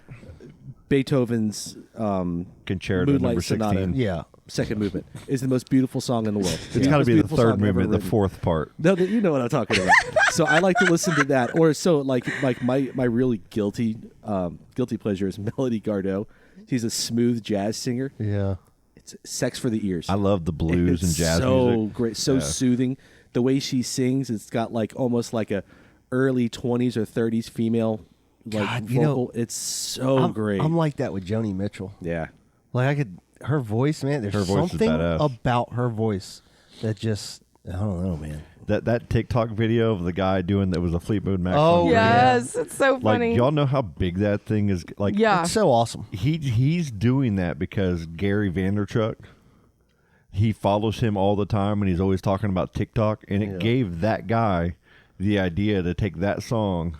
Beethoven's Concerto number 16. Sonata, second movement is the most beautiful song in the world. It's got to be the third movement, the fourth part. No, you know what I'm talking about. So I like to listen to that, or so like my really guilty pleasure is Melody Gardot. She's a smooth jazz singer. Yeah, it's sex for the ears. I love the blues and jazz so music. Great, so soothing. The way she sings, it's got like almost like a early 20s or 30s female vocal. You know, it's so great. I'm like that with Joni Mitchell. Yeah. Like her voice, man. There's something about her voice that just, I don't know, man. That TikTok video of the guy doing that was a Fleetwood Mac. Oh yes, it's so funny. Like, y'all know how big that thing is. Like, it's so awesome. He's doing that because Gary Vaynerchuk, he follows him all the time, and he's always talking about TikTok, and it gave that guy the idea to take that song,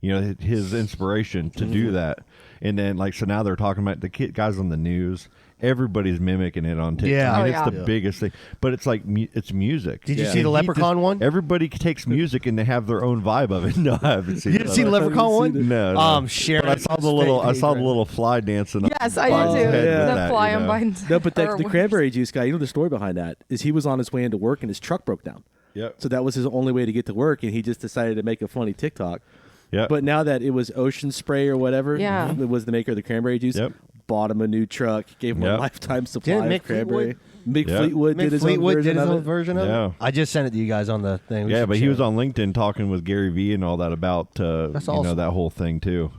his inspiration to do that. And then so now they're talking about the guys on the news. Everybody's mimicking it on TikTok. Yeah. I mean, it's the biggest thing. But it's like it's music. Did you see the Leprechaun one? Everybody takes music and they have their own vibe of it. No, I haven't seen. You didn't see the Leprechaun one? No. Share. I saw the little fly dancing. Yes, I do too. The fly on Biden's. No, but the cranberry juice guy. The story behind that is he was on his way into work and his truck broke down. Yep. So that was his only way to get to work, and he just decided to make a funny TikTok. Yeah. But now that it was Ocean Spray or whatever, it was the maker of the cranberry juice. Yep. Bought him a new truck, gave him a lifetime supply of cranberry. Mick Fleetwood did his own version of it. I just sent it to you guys on the thing. But he was on LinkedIn talking with Gary Vee and all that about That's awesome. that whole thing too,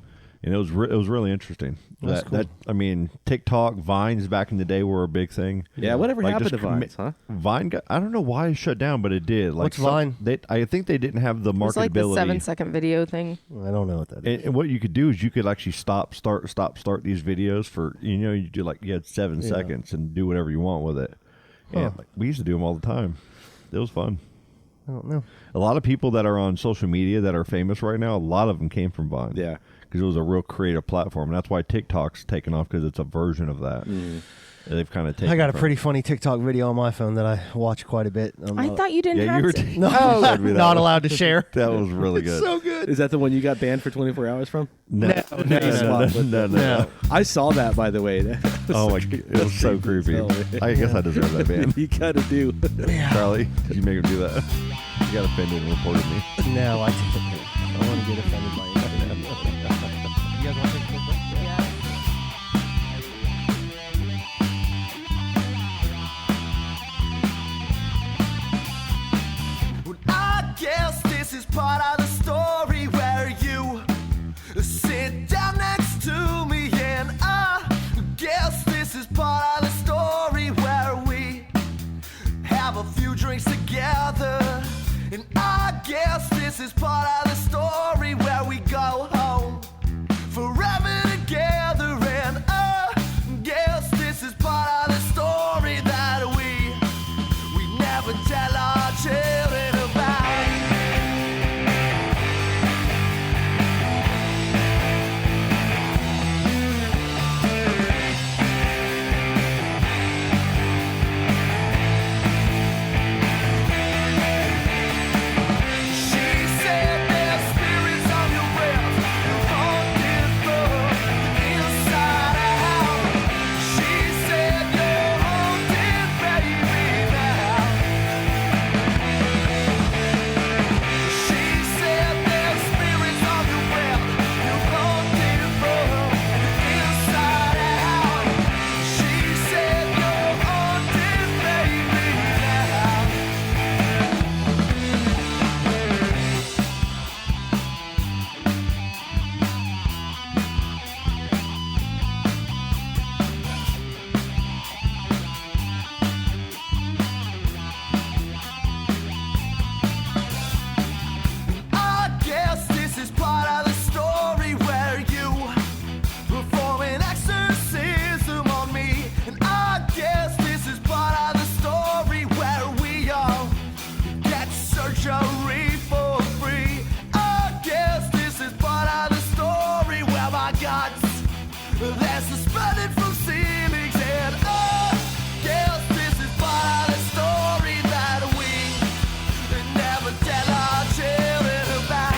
and it was really interesting. That's cool. I mean, TikTok, Vines back in the day were a big thing. Yeah, whatever happened to Vines, huh? Vine I don't know why it shut down, but it did. What's Vine? I think they didn't have the marketability. It's like the 7-second video thing. I don't know what that is. And what you could do is you could actually start these videos for you do you had 7 seconds and do whatever you want with it. And we used to do them all the time. It was fun. I don't know. A lot of people that are on social media that are famous right now, a lot of them came from Vine. Yeah. Because it was a real creative platform. And that's why TikTok's taken off, because it's a version of that. They've kind of taken I got a pretty funny TikTok video on my phone that I watch quite a bit. I thought you didn't have to. Not allowed to share. That was really good. So good. Is that the one you got banned for 24 hours from? No. I saw that, by the way. Oh my god, it was so creepy. I guess I deserve that ban. You gotta do. Charlie, did you make him do that? You got offended and reported me. No, I didn't. I want to get offended by anything. You guys want to take a quick break? I guess this is part of the story where you sit down next to me, and I guess this is part of the story where we have a few drinks together, and I guess this is part of the story where we go home forever together, and I guess this is part of the story that we never tell our children about. She said there's spirits on your breath, you're haunted from inside out. She said you're haunted, baby, now. She said there's spirits on your breath, you're haunted from inside out. She said you're haunted, baby, now. I guess this is part of the story where you perform an exorcism on me, and I guess this is part of the story where we all get surgery for free. I guess this is part of the story where my guts they're suspended from ceilings, and I guess this is part of the story that we never tell our children about.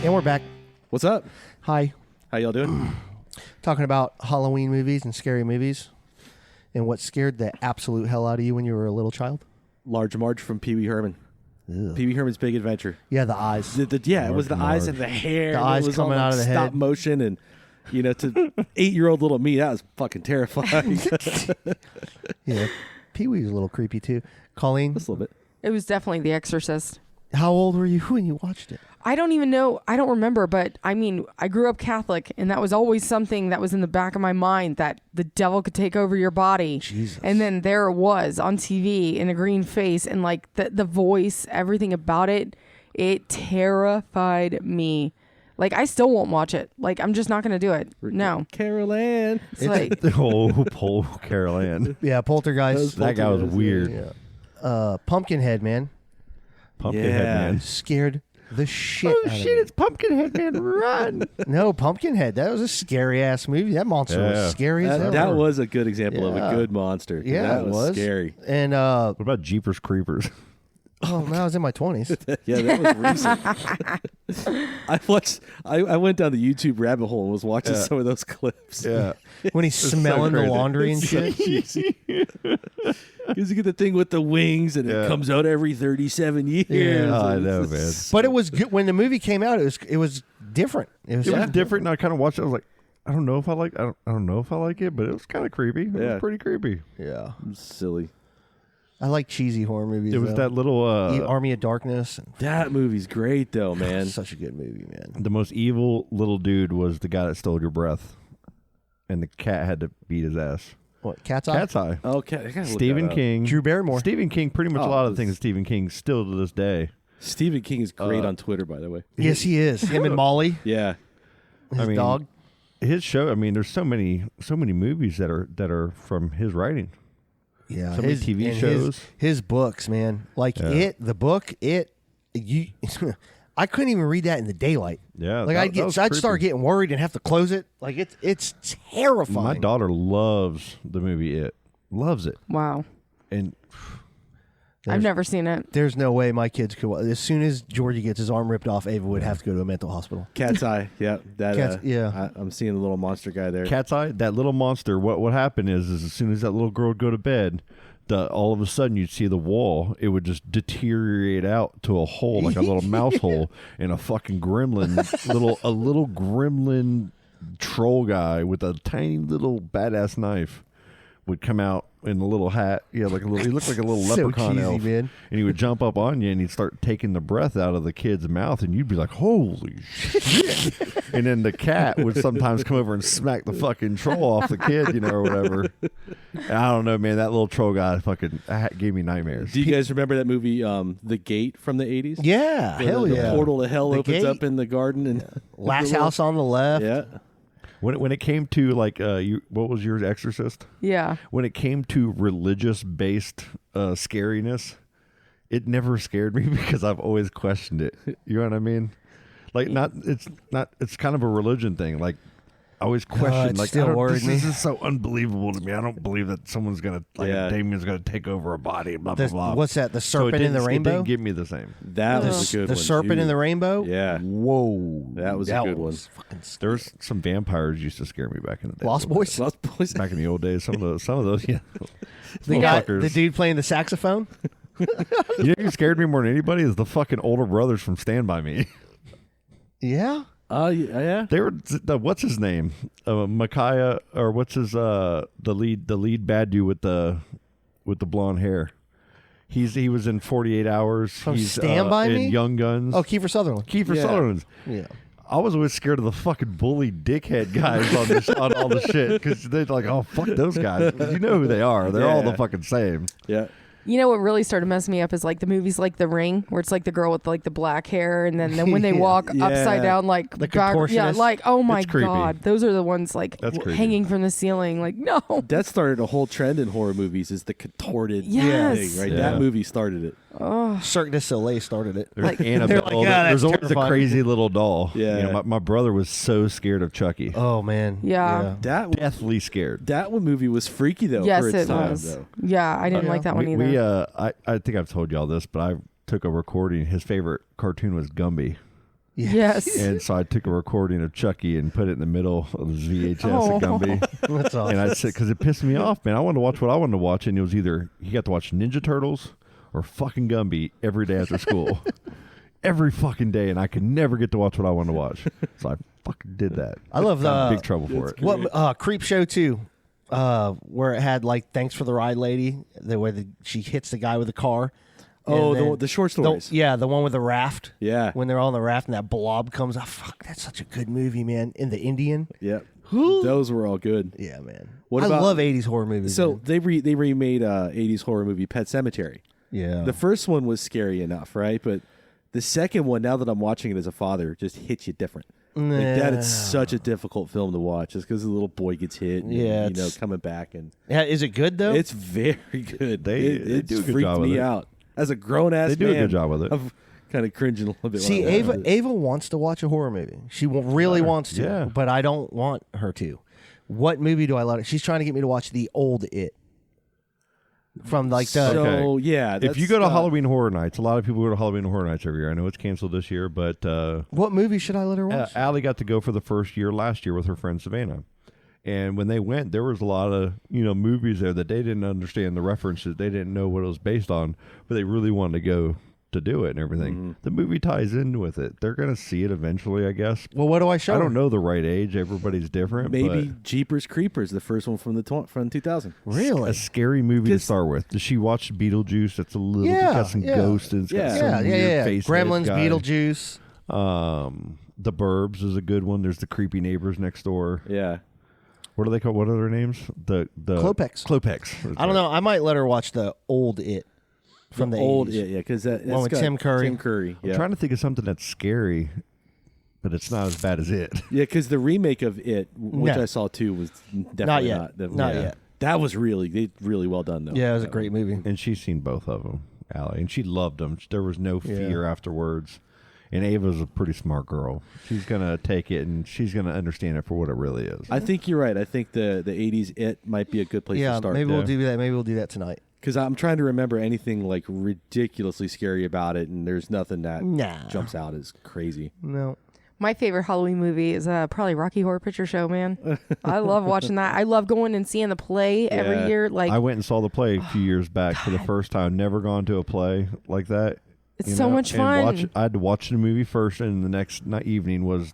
And we're back. What's up? Hi. How y'all doing? Talking about Halloween movies and scary movies. And what scared the absolute hell out of you when you were a little child? Large Marge from Pee Wee Herman. Ugh. Pee Wee Herman's Big Adventure. Yeah, the eyes. It was the eyes and the hair. The and eyes it was coming all out of the stop head. motion, and to 8-year-old little me, that was fucking terrifying. Yeah. Pee-wee was a little creepy too. Colleen, Just a little bit. It was definitely The Exorcist. how old were you when you watched it? I don't even know. I don't remember, but I mean, I grew up Catholic, and that was always something that was in the back of my mind, that the devil could take over your body. Jesus. And then there it was on TV in a green face, and like the voice, everything about it, it terrified me. Like, I still won't watch it. Like, I'm just not going to do it. No. Carol Ann. It's like, Paul Carol Ann. Yeah, Poltergeist. That guy was weird. Yeah. Pumpkinhead, man. Pumpkinhead Man. Scared the shit out of me. it's Pumpkinhead Man, run! No, Pumpkinhead. That was a scary ass movie. That monster Yeah. was scary as hell. That was a good example of Yeah. a good monster. Yeah, that it was scary. And What about Jeepers Creepers? oh, no, I was in my 20s. Yeah, that was recent. I went down the YouTube rabbit hole and was watching some of those clips. Yeah. When he's so smelling the crazy. laundry and shit. Because you get the thing with the wings, and Yeah. it comes out every 37 years. Yeah. Oh, I And know, it's man. But it was good when the movie came out. It was different. It was, It was different, and I kind of watched it. I was like, I don't know if I don't know if I like it, but it was kind of creepy. It Yeah. was pretty creepy. yeah. silly. I like cheesy horror movies. It was though. that little Army of Darkness. And That movie's great, though, man. such a good movie, man. the most evil little dude was the guy that stole your breath, and the cat had to beat his ass. What? Cat's Eye? Cat's Eye. Okay, I gotta look Stephen that up. King. Drew Barrymore. Stephen King. Pretty much a Oh, lot of the this- things Stephen King still to this day. Stephen King is great on Twitter, by the way. Yes, he is. Him and Molly, Yeah. his I mean, dog. His show. I mean, there's so many movies that are from his writing. Yeah, so many TV and shows. His books, man. Like Yeah. the book, you. I couldn't even read that in the daylight. Yeah, Like that was I'd start creepy. getting worried and have to close it. Like it's terrifying. My daughter loves the movie It. Loves it. wow. And I've never seen it. There's no way my kids could. As soon as Georgie gets his arm ripped off, Ava would have to go to a mental hospital. Cat's Eye. Yeah. That. Yeah. I'm seeing the little monster guy there. Cat's Eye, that little monster, what happened is as soon as that little girl would go to bed, all of a sudden you'd see the wall, it would just deteriorate out to a hole, like a little mouse hole, and a fucking gremlin, a little gremlin troll guy with a tiny little badass knife would come out in a little hat. Yeah, like he looked like a little So leprechaun cheesy, elf. man. And he would jump up on you and he'd start taking the breath out of the kid's mouth, and you'd be like, holy shit. And then the cat would sometimes come over and smack the fucking troll off the kid, or whatever. I don't know, man. That little troll guy fucking gave me nightmares. Do you guys remember that movie, The Gate from the 80s? Yeah, Where hell the yeah. portal to hell The opens Gate. up in the garden. And Last house on the left. Yeah. When it came to like what was yours, Exorcist? Yeah. When it came to religious based scariness, it never scared me because I've always questioned it. You know what I mean? Like it's kind of a religion thing. Like I always question, it like still worried me. This is so unbelievable to me. I don't believe that someone's gonna Yeah. Damon's gonna take over a body. Blah blah blah. What's that? The So it serpent in the didn't- rainbow. It didn't give me the same. That was a good the one. serpent too. in the rainbow. Yeah. Whoa, That was a good one. Fucking There was some vampires used to scare me back in the day. Lost Boys. Lost Boys. Back in the old days, some of those, yeah. The guy, Fuckers. the dude playing the saxophone. You know who scared me more than anybody is the fucking older brothers from Stand By Me. Yeah. Yeah. They were what's his name, Micaiah, or what's his the lead bad dude with the blonde hair. He was in 48 Hours. From He's Stand By in Me? Young Guns. Oh, Kiefer Sutherland. Kiefer Yeah. Sutherland. Yeah. I was always scared of the fucking bully dickhead guys on this on all the shit because they're like, oh fuck those guys. 'Cause you know who they are. They're all Yeah. the fucking same. Yeah. You know what really started messing me up is like the movies like The Ring, where it's like the girl with like the black hair, and then when they Yeah. walk Yeah. upside down, like The yeah, contortionist. like oh my It's creepy. god, those are the ones like That's creepy. hanging from the ceiling, like no. That started a whole trend in horror movies is the contorted Yes. thing, right? Yeah. That movie started it. Cirque du Soleil started it. There's Like- Annabelle. They're like, "Ah, that's There's always terrifying." a crazy little doll. Yeah. My brother was so scared of Chucky. Oh man. Yeah. Deathly scared. That one movie was freaky though. Yes, for its it time, was. Though. Yeah, I didn't like that one either. I think I've told y'all this, but I took a recording. His favorite cartoon was Gumby. Yes. And so I took a recording of Chucky and put it in the middle of the VHS of Gumby. That's awesome. And I said, because it pissed me off, man. I wanted to watch what I wanted to watch, and it was either you got to watch Ninja Turtles or fucking Gumby every day after school. Every fucking day, and I could never get to watch what I wanted to watch. So I fucking did that. I love Got in big trouble for it. What Creep Show 2, where it had like Thanks for the Ride Lady, she hits the guy with the car. Oh, the short stories. The one with the raft. Yeah. When they're on the raft and that blob comes out. Fuck, that's such a good movie, man. In the Indian. Yep. Those were all good. Yeah, man. What I about- love 80s horror movies. So man. they remade 80s horror movie Pet Sematary. Yeah. The first one was scary enough, right? But the second one, now that I'm watching it as a father, just hits you different. Like that, it's such a difficult film to watch just because the little boy gets hit and, coming back. And yeah, is it good, though? it's very good. They do a good freaked job with me it. out. As a grown-ass They do man, a good job with it. I'm kind of cringing a little bit. See, while I'm Ava wants to watch a horror movie. She really wants to, Yeah. but I don't want her to. What movie do I let her? She's trying to get me to watch the old It. From like the... So, Okay. yeah. If you that's, go to Halloween Horror Nights, a lot of people go to Halloween Horror Nights every year. I know it's canceled this year, but What movie should I let her watch? Allie got to go for the first year last year with her friend Savannah. And when they went, there was a lot of movies there that they didn't understand the references. They didn't know what it was based on, but they really wanted to go to do it and everything. Mm-hmm. The movie ties in with it. They're going to see it eventually, I guess. Well, what do I show I her? don't know the right age. Everybody's different. maybe but Jeepers Creepers, the first one from from 2000. Really? a scary movie to 'Cause- start with. Does she watch Beetlejuice? That's a little Yeah, got some yeah. ghosts and it's got Yeah. some weird face. Gremlins, guy. Beetlejuice. The Burbs is a good one. There's the creepy neighbors next door. Yeah. What are they called? What are their names? The Klopeks. Klopeks. I don't know. I might let her watch the old It from the old, 80s. yeah, because that's One with got Tim Curry. Tim Curry, I'm yeah. trying to think of something that's scary, but it's not as bad as it. Yeah, because the remake of It, which No. I saw too, was definitely Not yet. Not yeah. yet. That was really well done though. Yeah, it was a great movie. And she's seen both of them, Allie, and she loved them. There was no fear afterwards. And Ava's a pretty smart girl. She's gonna take it and she's gonna understand it for what it really is. I think you're right. I think the 80s It might be a good place to Yeah, start. maybe we'll do that. Maybe we'll do that tonight. Because I'm trying to remember anything like ridiculously scary about it, and there's nothing that Nah. jumps out as crazy. No. My favorite Halloween movie is probably Rocky Horror Picture Show, man. I love watching that. I love going and seeing the play every year. Like I went and saw the play a few years back for the first time. Never gone to a play like that. It's so much And fun. I had to watch the movie first, and the next evening was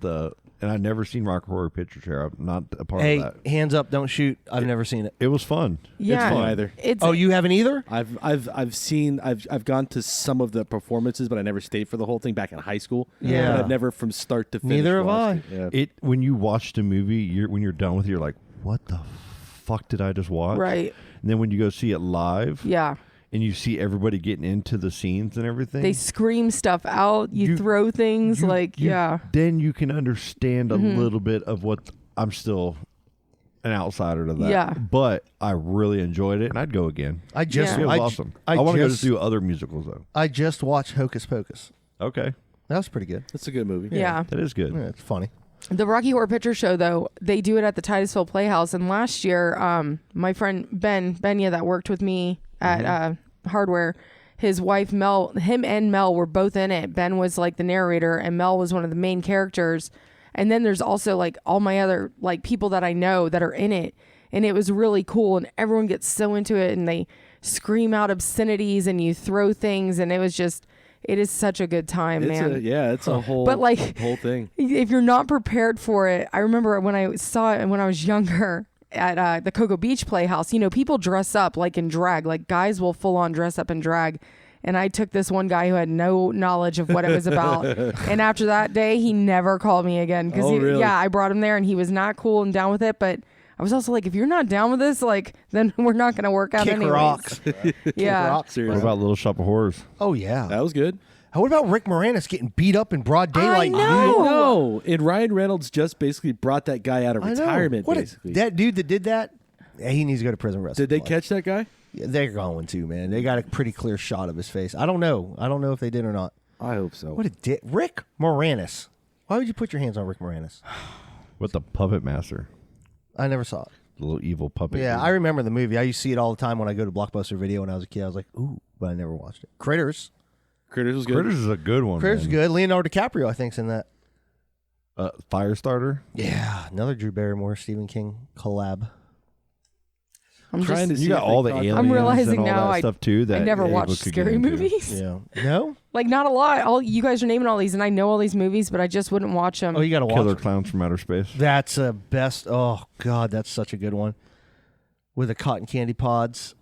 and I'd never seen Rock Horror Picture Show. I'm not a part Hey, of that. hands up, don't shoot. I've never seen it. It was fun. Yeah, It's fun either. It's Oh, you haven't either? I've gone to some of the performances, but I never stayed for the whole thing back in high school. Yeah. But I've never from start to finish. Neither have watched I. it. Yeah. When you watch the movie, when you're done with it, you're like, what the fuck did I just watch? right. And then when you go see it live, Yeah. and you see everybody getting into the scenes and everything, They scream stuff out. You throw things Then you can understand a little bit of what I'm still an outsider to that. Yeah. But I really enjoyed it, and I'd go again. I just It was I, awesome. I, I want to go to just, do other musicals though. I just watched Hocus Pocus. Okay, That was pretty good. That's a good movie. Yeah. that is good. Yeah, it's funny. The Rocky Horror Picture Show, though, they do it at the Titusville Playhouse. And last year, my friend Benya that worked with me at Hardware, his wife Mel, him and Mel were both in it. Ben was like the narrator, and Mel was one of the main characters. And then there's also like all my other like people that I know that are in it. And it was really cool. And everyone gets so into it, and they scream out obscenities, and you throw things, and it is such a good time, man. It's a whole, But, like, whole thing. If you're not prepared for it, I remember when I saw it when I was younger at the Cocoa Beach Playhouse, people dress up like in drag, like guys will full on dress up in drag. And I took this one guy who had no knowledge of what it was about. And after that day, he never called me again. Because really? I brought him there and he was not cool and down with it. But I was also like, if you're not down with this, like, then we're not going to work out Kick anyways. rocks. Yeah. Rocks. What Seriously. about Little Shop of Horrors? Oh, yeah. That was good. What about Rick Moranis getting beat up in broad daylight? know. dude? No, and Ryan Reynolds just basically brought that guy out of I know. retirement. What Basically, that dude that did that, yeah, he needs to go to prison. Rest did of they his life. catch that guy? Yeah, they're going to, man. They got a pretty clear shot of his face. I don't know. I don't know if they did or not. I hope so. What a dick. Rick Moranis. Why would you put your hands on Rick Moranis? With the Puppet Master, I never saw it. the little evil puppet. Yeah, dude. I remember the movie. I used to see it all the time when I go to Blockbuster Video when I was a kid. I was like, ooh, but I never watched it. Critters. Critters was good. Critters is a good one. Critters is man. good. Leonardo DiCaprio, I think, is in that. Firestarter. Yeah, another Drew Barrymore, Stephen King collab. I'm trying just, to You see got if all they the caught- aliens I'm realizing and all now that stuff too. That I never Ava watched could scary get into. movies. Yeah. No? Like not a lot. All you guys are naming all these, and I know all these movies, but I just wouldn't watch them. Oh, you got to watch Killer it. Clowns from Outer Space. That's a best. Oh, God, that's such a good one. With the cotton candy pods.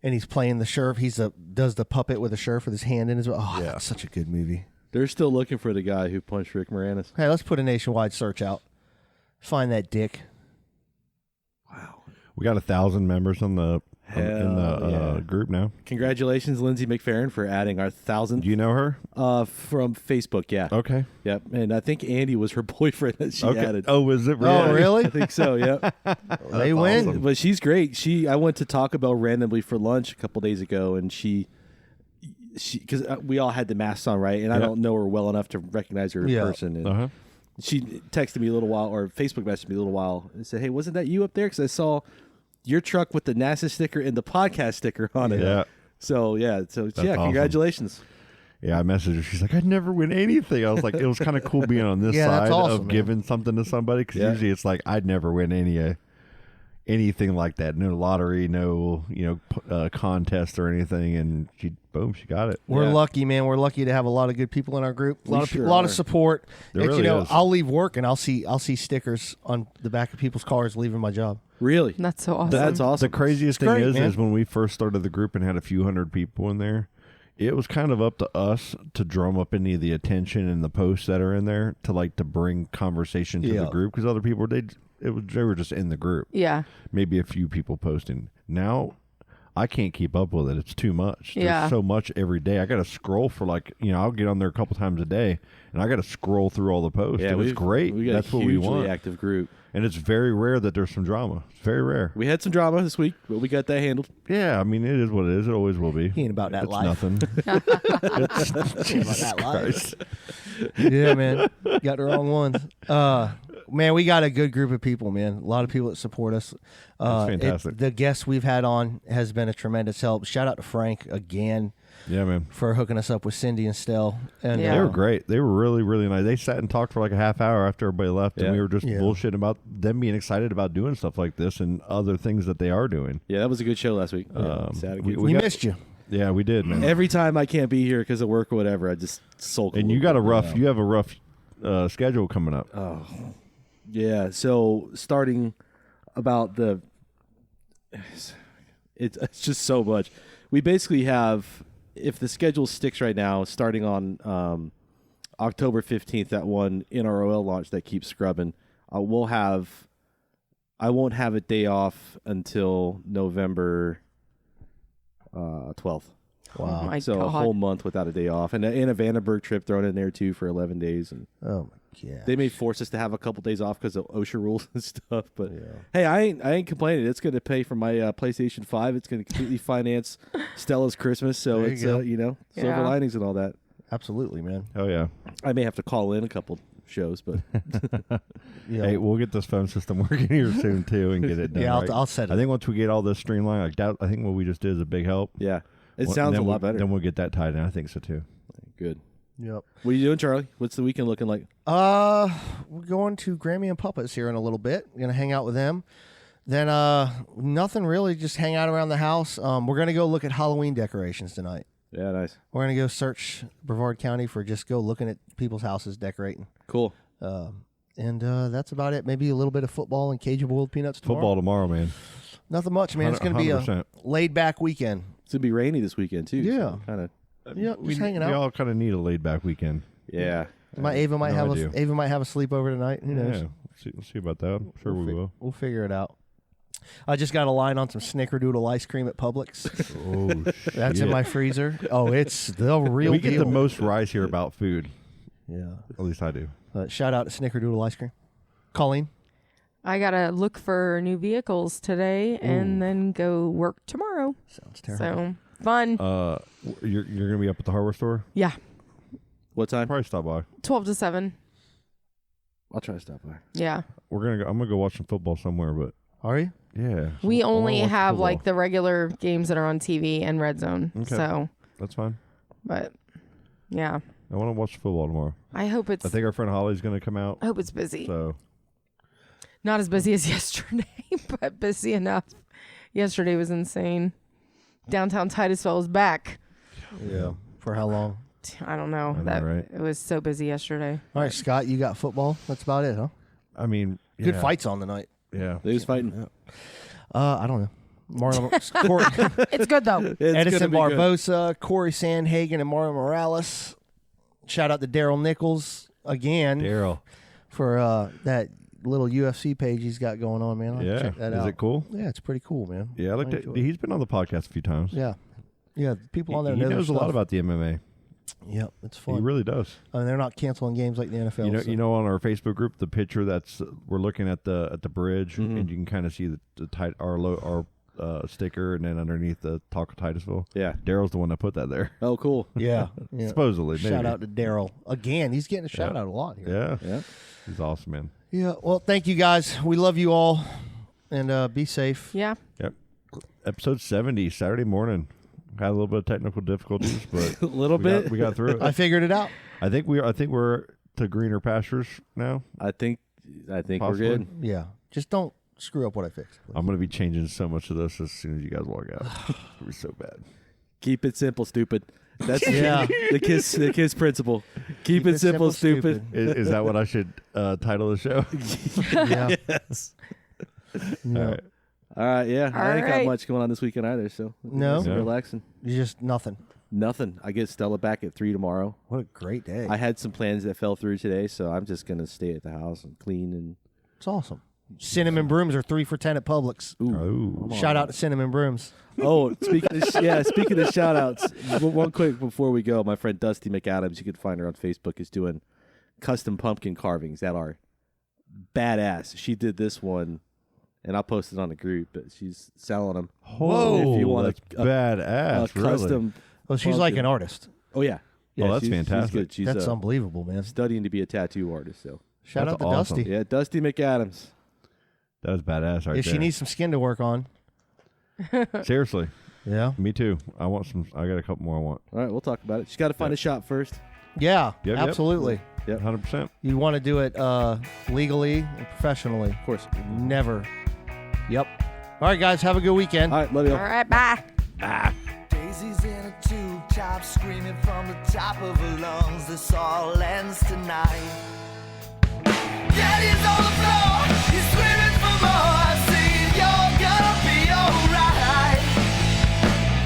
And he's playing the sheriff. Does the puppet with a sheriff with his hand in his. Oh, Yeah. that's such a good movie. They're still looking for the guy who punched Rick Moranis. Hey, let's put a nationwide search out. Find that dick. We got 1,000 members on the in the yeah. group now. Congratulations, Lindsay McFerrin, for adding our 1,000th Do you know her? from Facebook. Yeah. Okay. Yep. And I think Andy was her boyfriend that she Okay. added. Oh, was it really? Oh, really? I think so. Yep. They win. awesome. But she's great. I went to Taco Bell randomly for lunch a couple days ago, and she because we all had the masks on, right? And I Yeah. don't know her well enough to recognize her in Yeah. person. And Uh-huh. she texted me a little while, or Facebook messaged me a little while, and said, "Hey, wasn't that you up there? Because I saw your truck with the NASA sticker and the podcast sticker on it." Yeah. So yeah. So yeah. awesome. Congratulations. Yeah, I messaged her. She's like, I'd never win anything. I was like, it was kind of cool being on this Yeah, that's side awesome, of man. giving something to somebody because Yeah. usually it's like I'd never win anything like that. No lottery, no contest or anything. And she got it. We're Yeah. lucky, man. We're lucky to have a lot of good people in our group. A We lot of sure a lot of are. support. There It's, really is. I'll leave work and I'll see stickers on the back of people's cars leaving my job. Really? That's so awesome. That's awesome. The craziest It's thing great, man. is when we first started the group and had a few hundred people in there, it was kind of up to us to drum up any of the attention and the posts that are in there to bring conversation to Yeah. the group because other people they were just in the group. Yeah. Maybe a few people posting. Now I can't keep up with it. It's too much. Yeah. There's so much every day. I got to scroll for I'll get on there a couple times a day and I got to scroll through all the posts. Yeah, It was great. We got That's a what we hugely want. active group. And it's very rare that there's some drama. It's very rare. We had some drama this week, but we got that handled. Yeah, I mean, it is what it is. It always will be. He ain't about that It's life. nothing. He ain't about that life. Yeah, man. Got the wrong ones. Man, we got a good group of people, man. A lot of people that support us. That's fantastic. The guests we've had on has been a tremendous help. Shout out to Frank again Yeah, man. for hooking us up with Cindy and Stell. And Yeah. They were great. They were really, really nice. They sat and talked for like a half hour after everybody left, Yeah. and we were just Yeah. bullshitting about them being excited about doing stuff like this and other things that they are doing. Yeah, that was a good show last week. Sad again. we got- missed you. Yeah, we did, man. Every time I can't be here because of work or whatever, I just sulk. And you got a rough. You have a rough schedule coming up. Yeah, so starting about it's just so much. We basically have, if the schedule sticks right now, starting on October 15th, that one NROL launch that keeps scrubbing, I won't have a day off until November 12th. Oh my So God. a whole month without a day off, and a Vandenberg trip thrown in there too for 11 days. And Oh, my God. they may force us to have a couple days off because of OSHA rules and stuff. But hey, I ain't complaining. It's going to pay for my PlayStation 5. It's going to completely finance Stella's Christmas. So There it's you go. silver Yeah. linings and all that. Absolutely, man. Oh yeah. I may have to call in a couple shows, but Yeah. Hey, we'll get this phone system working here soon too, and get it done. Yeah, right. I'll set it. I think once we get all this streamlined, like that, I think what we just did is a big help. yeah, it Well, sounds a then lot better. Then we'll get that tied in. I think so too. Good. Yep. What are you doing, Charlie? What's the weekend looking like? We're going to Grammy and Puppets here in a little bit. We're gonna hang out with them. Then nothing really, just hang out around the house. We're gonna go look at Halloween decorations tonight. Yeah, nice. We're gonna go search Brevard County for just go looking at people's houses decorating. Cool. And that's about it. Maybe a little bit of football and Cajun boiled peanuts tomorrow. Football tomorrow, man. Nothing much, man. It's gonna be a 100%. laid back weekend. It's gonna be rainy this weekend too. Yeah. Kind of. Yeah, just hanging We out. all kind of need a laid back weekend. Yeah. Ava might No, have I do. Ava might have a sleepover tonight. Who knows? Yeah, we'll see about that. I'm sure we will. We'll figure it out. I just got a line on some Snickerdoodle ice cream at Publix. Oh, That's in my freezer. Oh, it's the real we deal. get the most rise here about food. Yeah. At least I do. Shout out to Snickerdoodle ice cream. Colleen. I gotta look for new vehicles today and then go work tomorrow. Sounds terrible. So fun. You're gonna be up at the hardware store. Yeah, What time? Probably stop by. 12 to 7. I'll try to stop by. Yeah, I'm gonna go watch some football somewhere, but Are you? yeah. we I wanna only watch have football. like the regular games that are on TV and Red Zone. Okay. So, That's fine. but yeah, I want to watch football tomorrow. I hope it's. I think our friend Holly's going to come out. I hope it's busy. So Not as busy as yesterday, but busy enough. Yesterday was insane. Downtown Titusville is back. Yeah. For how long? I don't know. I know, right? It was so busy yesterday. All right, Scott, you got football. That's about it, huh? I mean, Good yeah. fights on tonight. Yeah. Who's fighting? I don't know. Marlon, It's good though. It's Edison gonna be good. Barbosa, Corey Sandhagen, and Mario Morales. Shout out to Daryl Nichols again Daryl. for that little UFC page he's got going on, man. I'll Yeah. check that Is out. it cool? Yeah, it's pretty cool, man. Yeah, I looked at. enjoy it. He's been on the podcast a few times. Yeah. Yeah, people on there He know knows a their lot stuff. about the MMA. Yep, it's He fun. really does. I mean, they're not canceling games like the NFL. You know, on our Facebook group, the picture that's we're looking at the bridge, Mhm. and you can kind of see our sticker, and then underneath the Talk of Titusville. Yeah. Daryl's the one that put that there. Oh, cool. yeah. Supposedly, maybe. Shout out to Daryl. Again, he's getting a shout out a lot here. Yeah, Yeah. he's awesome, man. Yeah. Well, thank you guys. We love you all, and be safe. Yeah. Yep. Episode 70, Saturday morning. Had a little bit of technical difficulties, but A little bit. we got through it. I figured it out. I think we're to greener pastures now. I think Possibly. we're good. Yeah. Just don't screw up what I fixed. please. I'm gonna be changing so much of this as soon as you guys walk out. It's gonna be so bad. Keep it simple, stupid. That's Yeah. the kiss principle. Keep it simple, stupid. Is that what I should title the show? Yeah. Yes. No. All right. All right, yeah. I ain't got right. much going on this weekend either, so No? it's No. relaxing. Just nothing. Nothing. I get Stella back at 3 tomorrow. What a great day. I had some plans that fell through today, so I'm just gonna stay at the house and clean and. It's awesome. Cinnamon brooms are 3 for $10 at Publix. Oh, Shout out to Cinnamon Brooms. Oh, speaking of shout outs, one quick before we go, my friend Dusty McAdams, you can find her on Facebook, is doing custom pumpkin carvings that are badass. She did this one, and I'll post it on the group, but she's selling them. whoa! If you want that's a badass. Really? custom. Well, she's like an artist. Oh, yeah. Oh, that's she's fantastic. good. She's That's unbelievable, man. studying to be a tattoo artist, so. Shout That's out to awesome. Dusty. Yeah, Dusty McAdams. That was badass, right If there. she needs some skin to work on. Seriously, Yeah. me too. I want some. I got a couple more. I want. All right, we'll talk about it. She's got to find a shop first. Yeah, Yep. absolutely. 100%. You want to do it legally and professionally. Of course. Never. Yep. All right, guys. Have a good weekend. All right, love you. All right. Bye. Daisies in a tube top, screaming from the top of her lungs. This all ends tonight. Daddy's on the floor, he's screaming for more. Saying you're gonna be alright.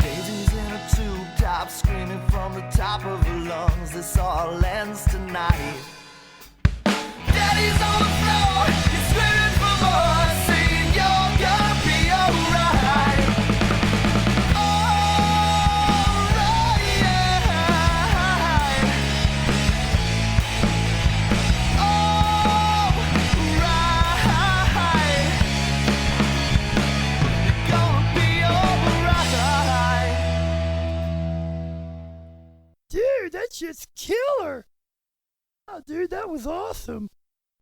Daisies in a tube top, screaming from the top of her lungs. This all ends tonight. Daddy's on the floor, he's screaming for more. Saying you're gonna be alright. Dude, that shit's killer. Oh, dude, that was awesome.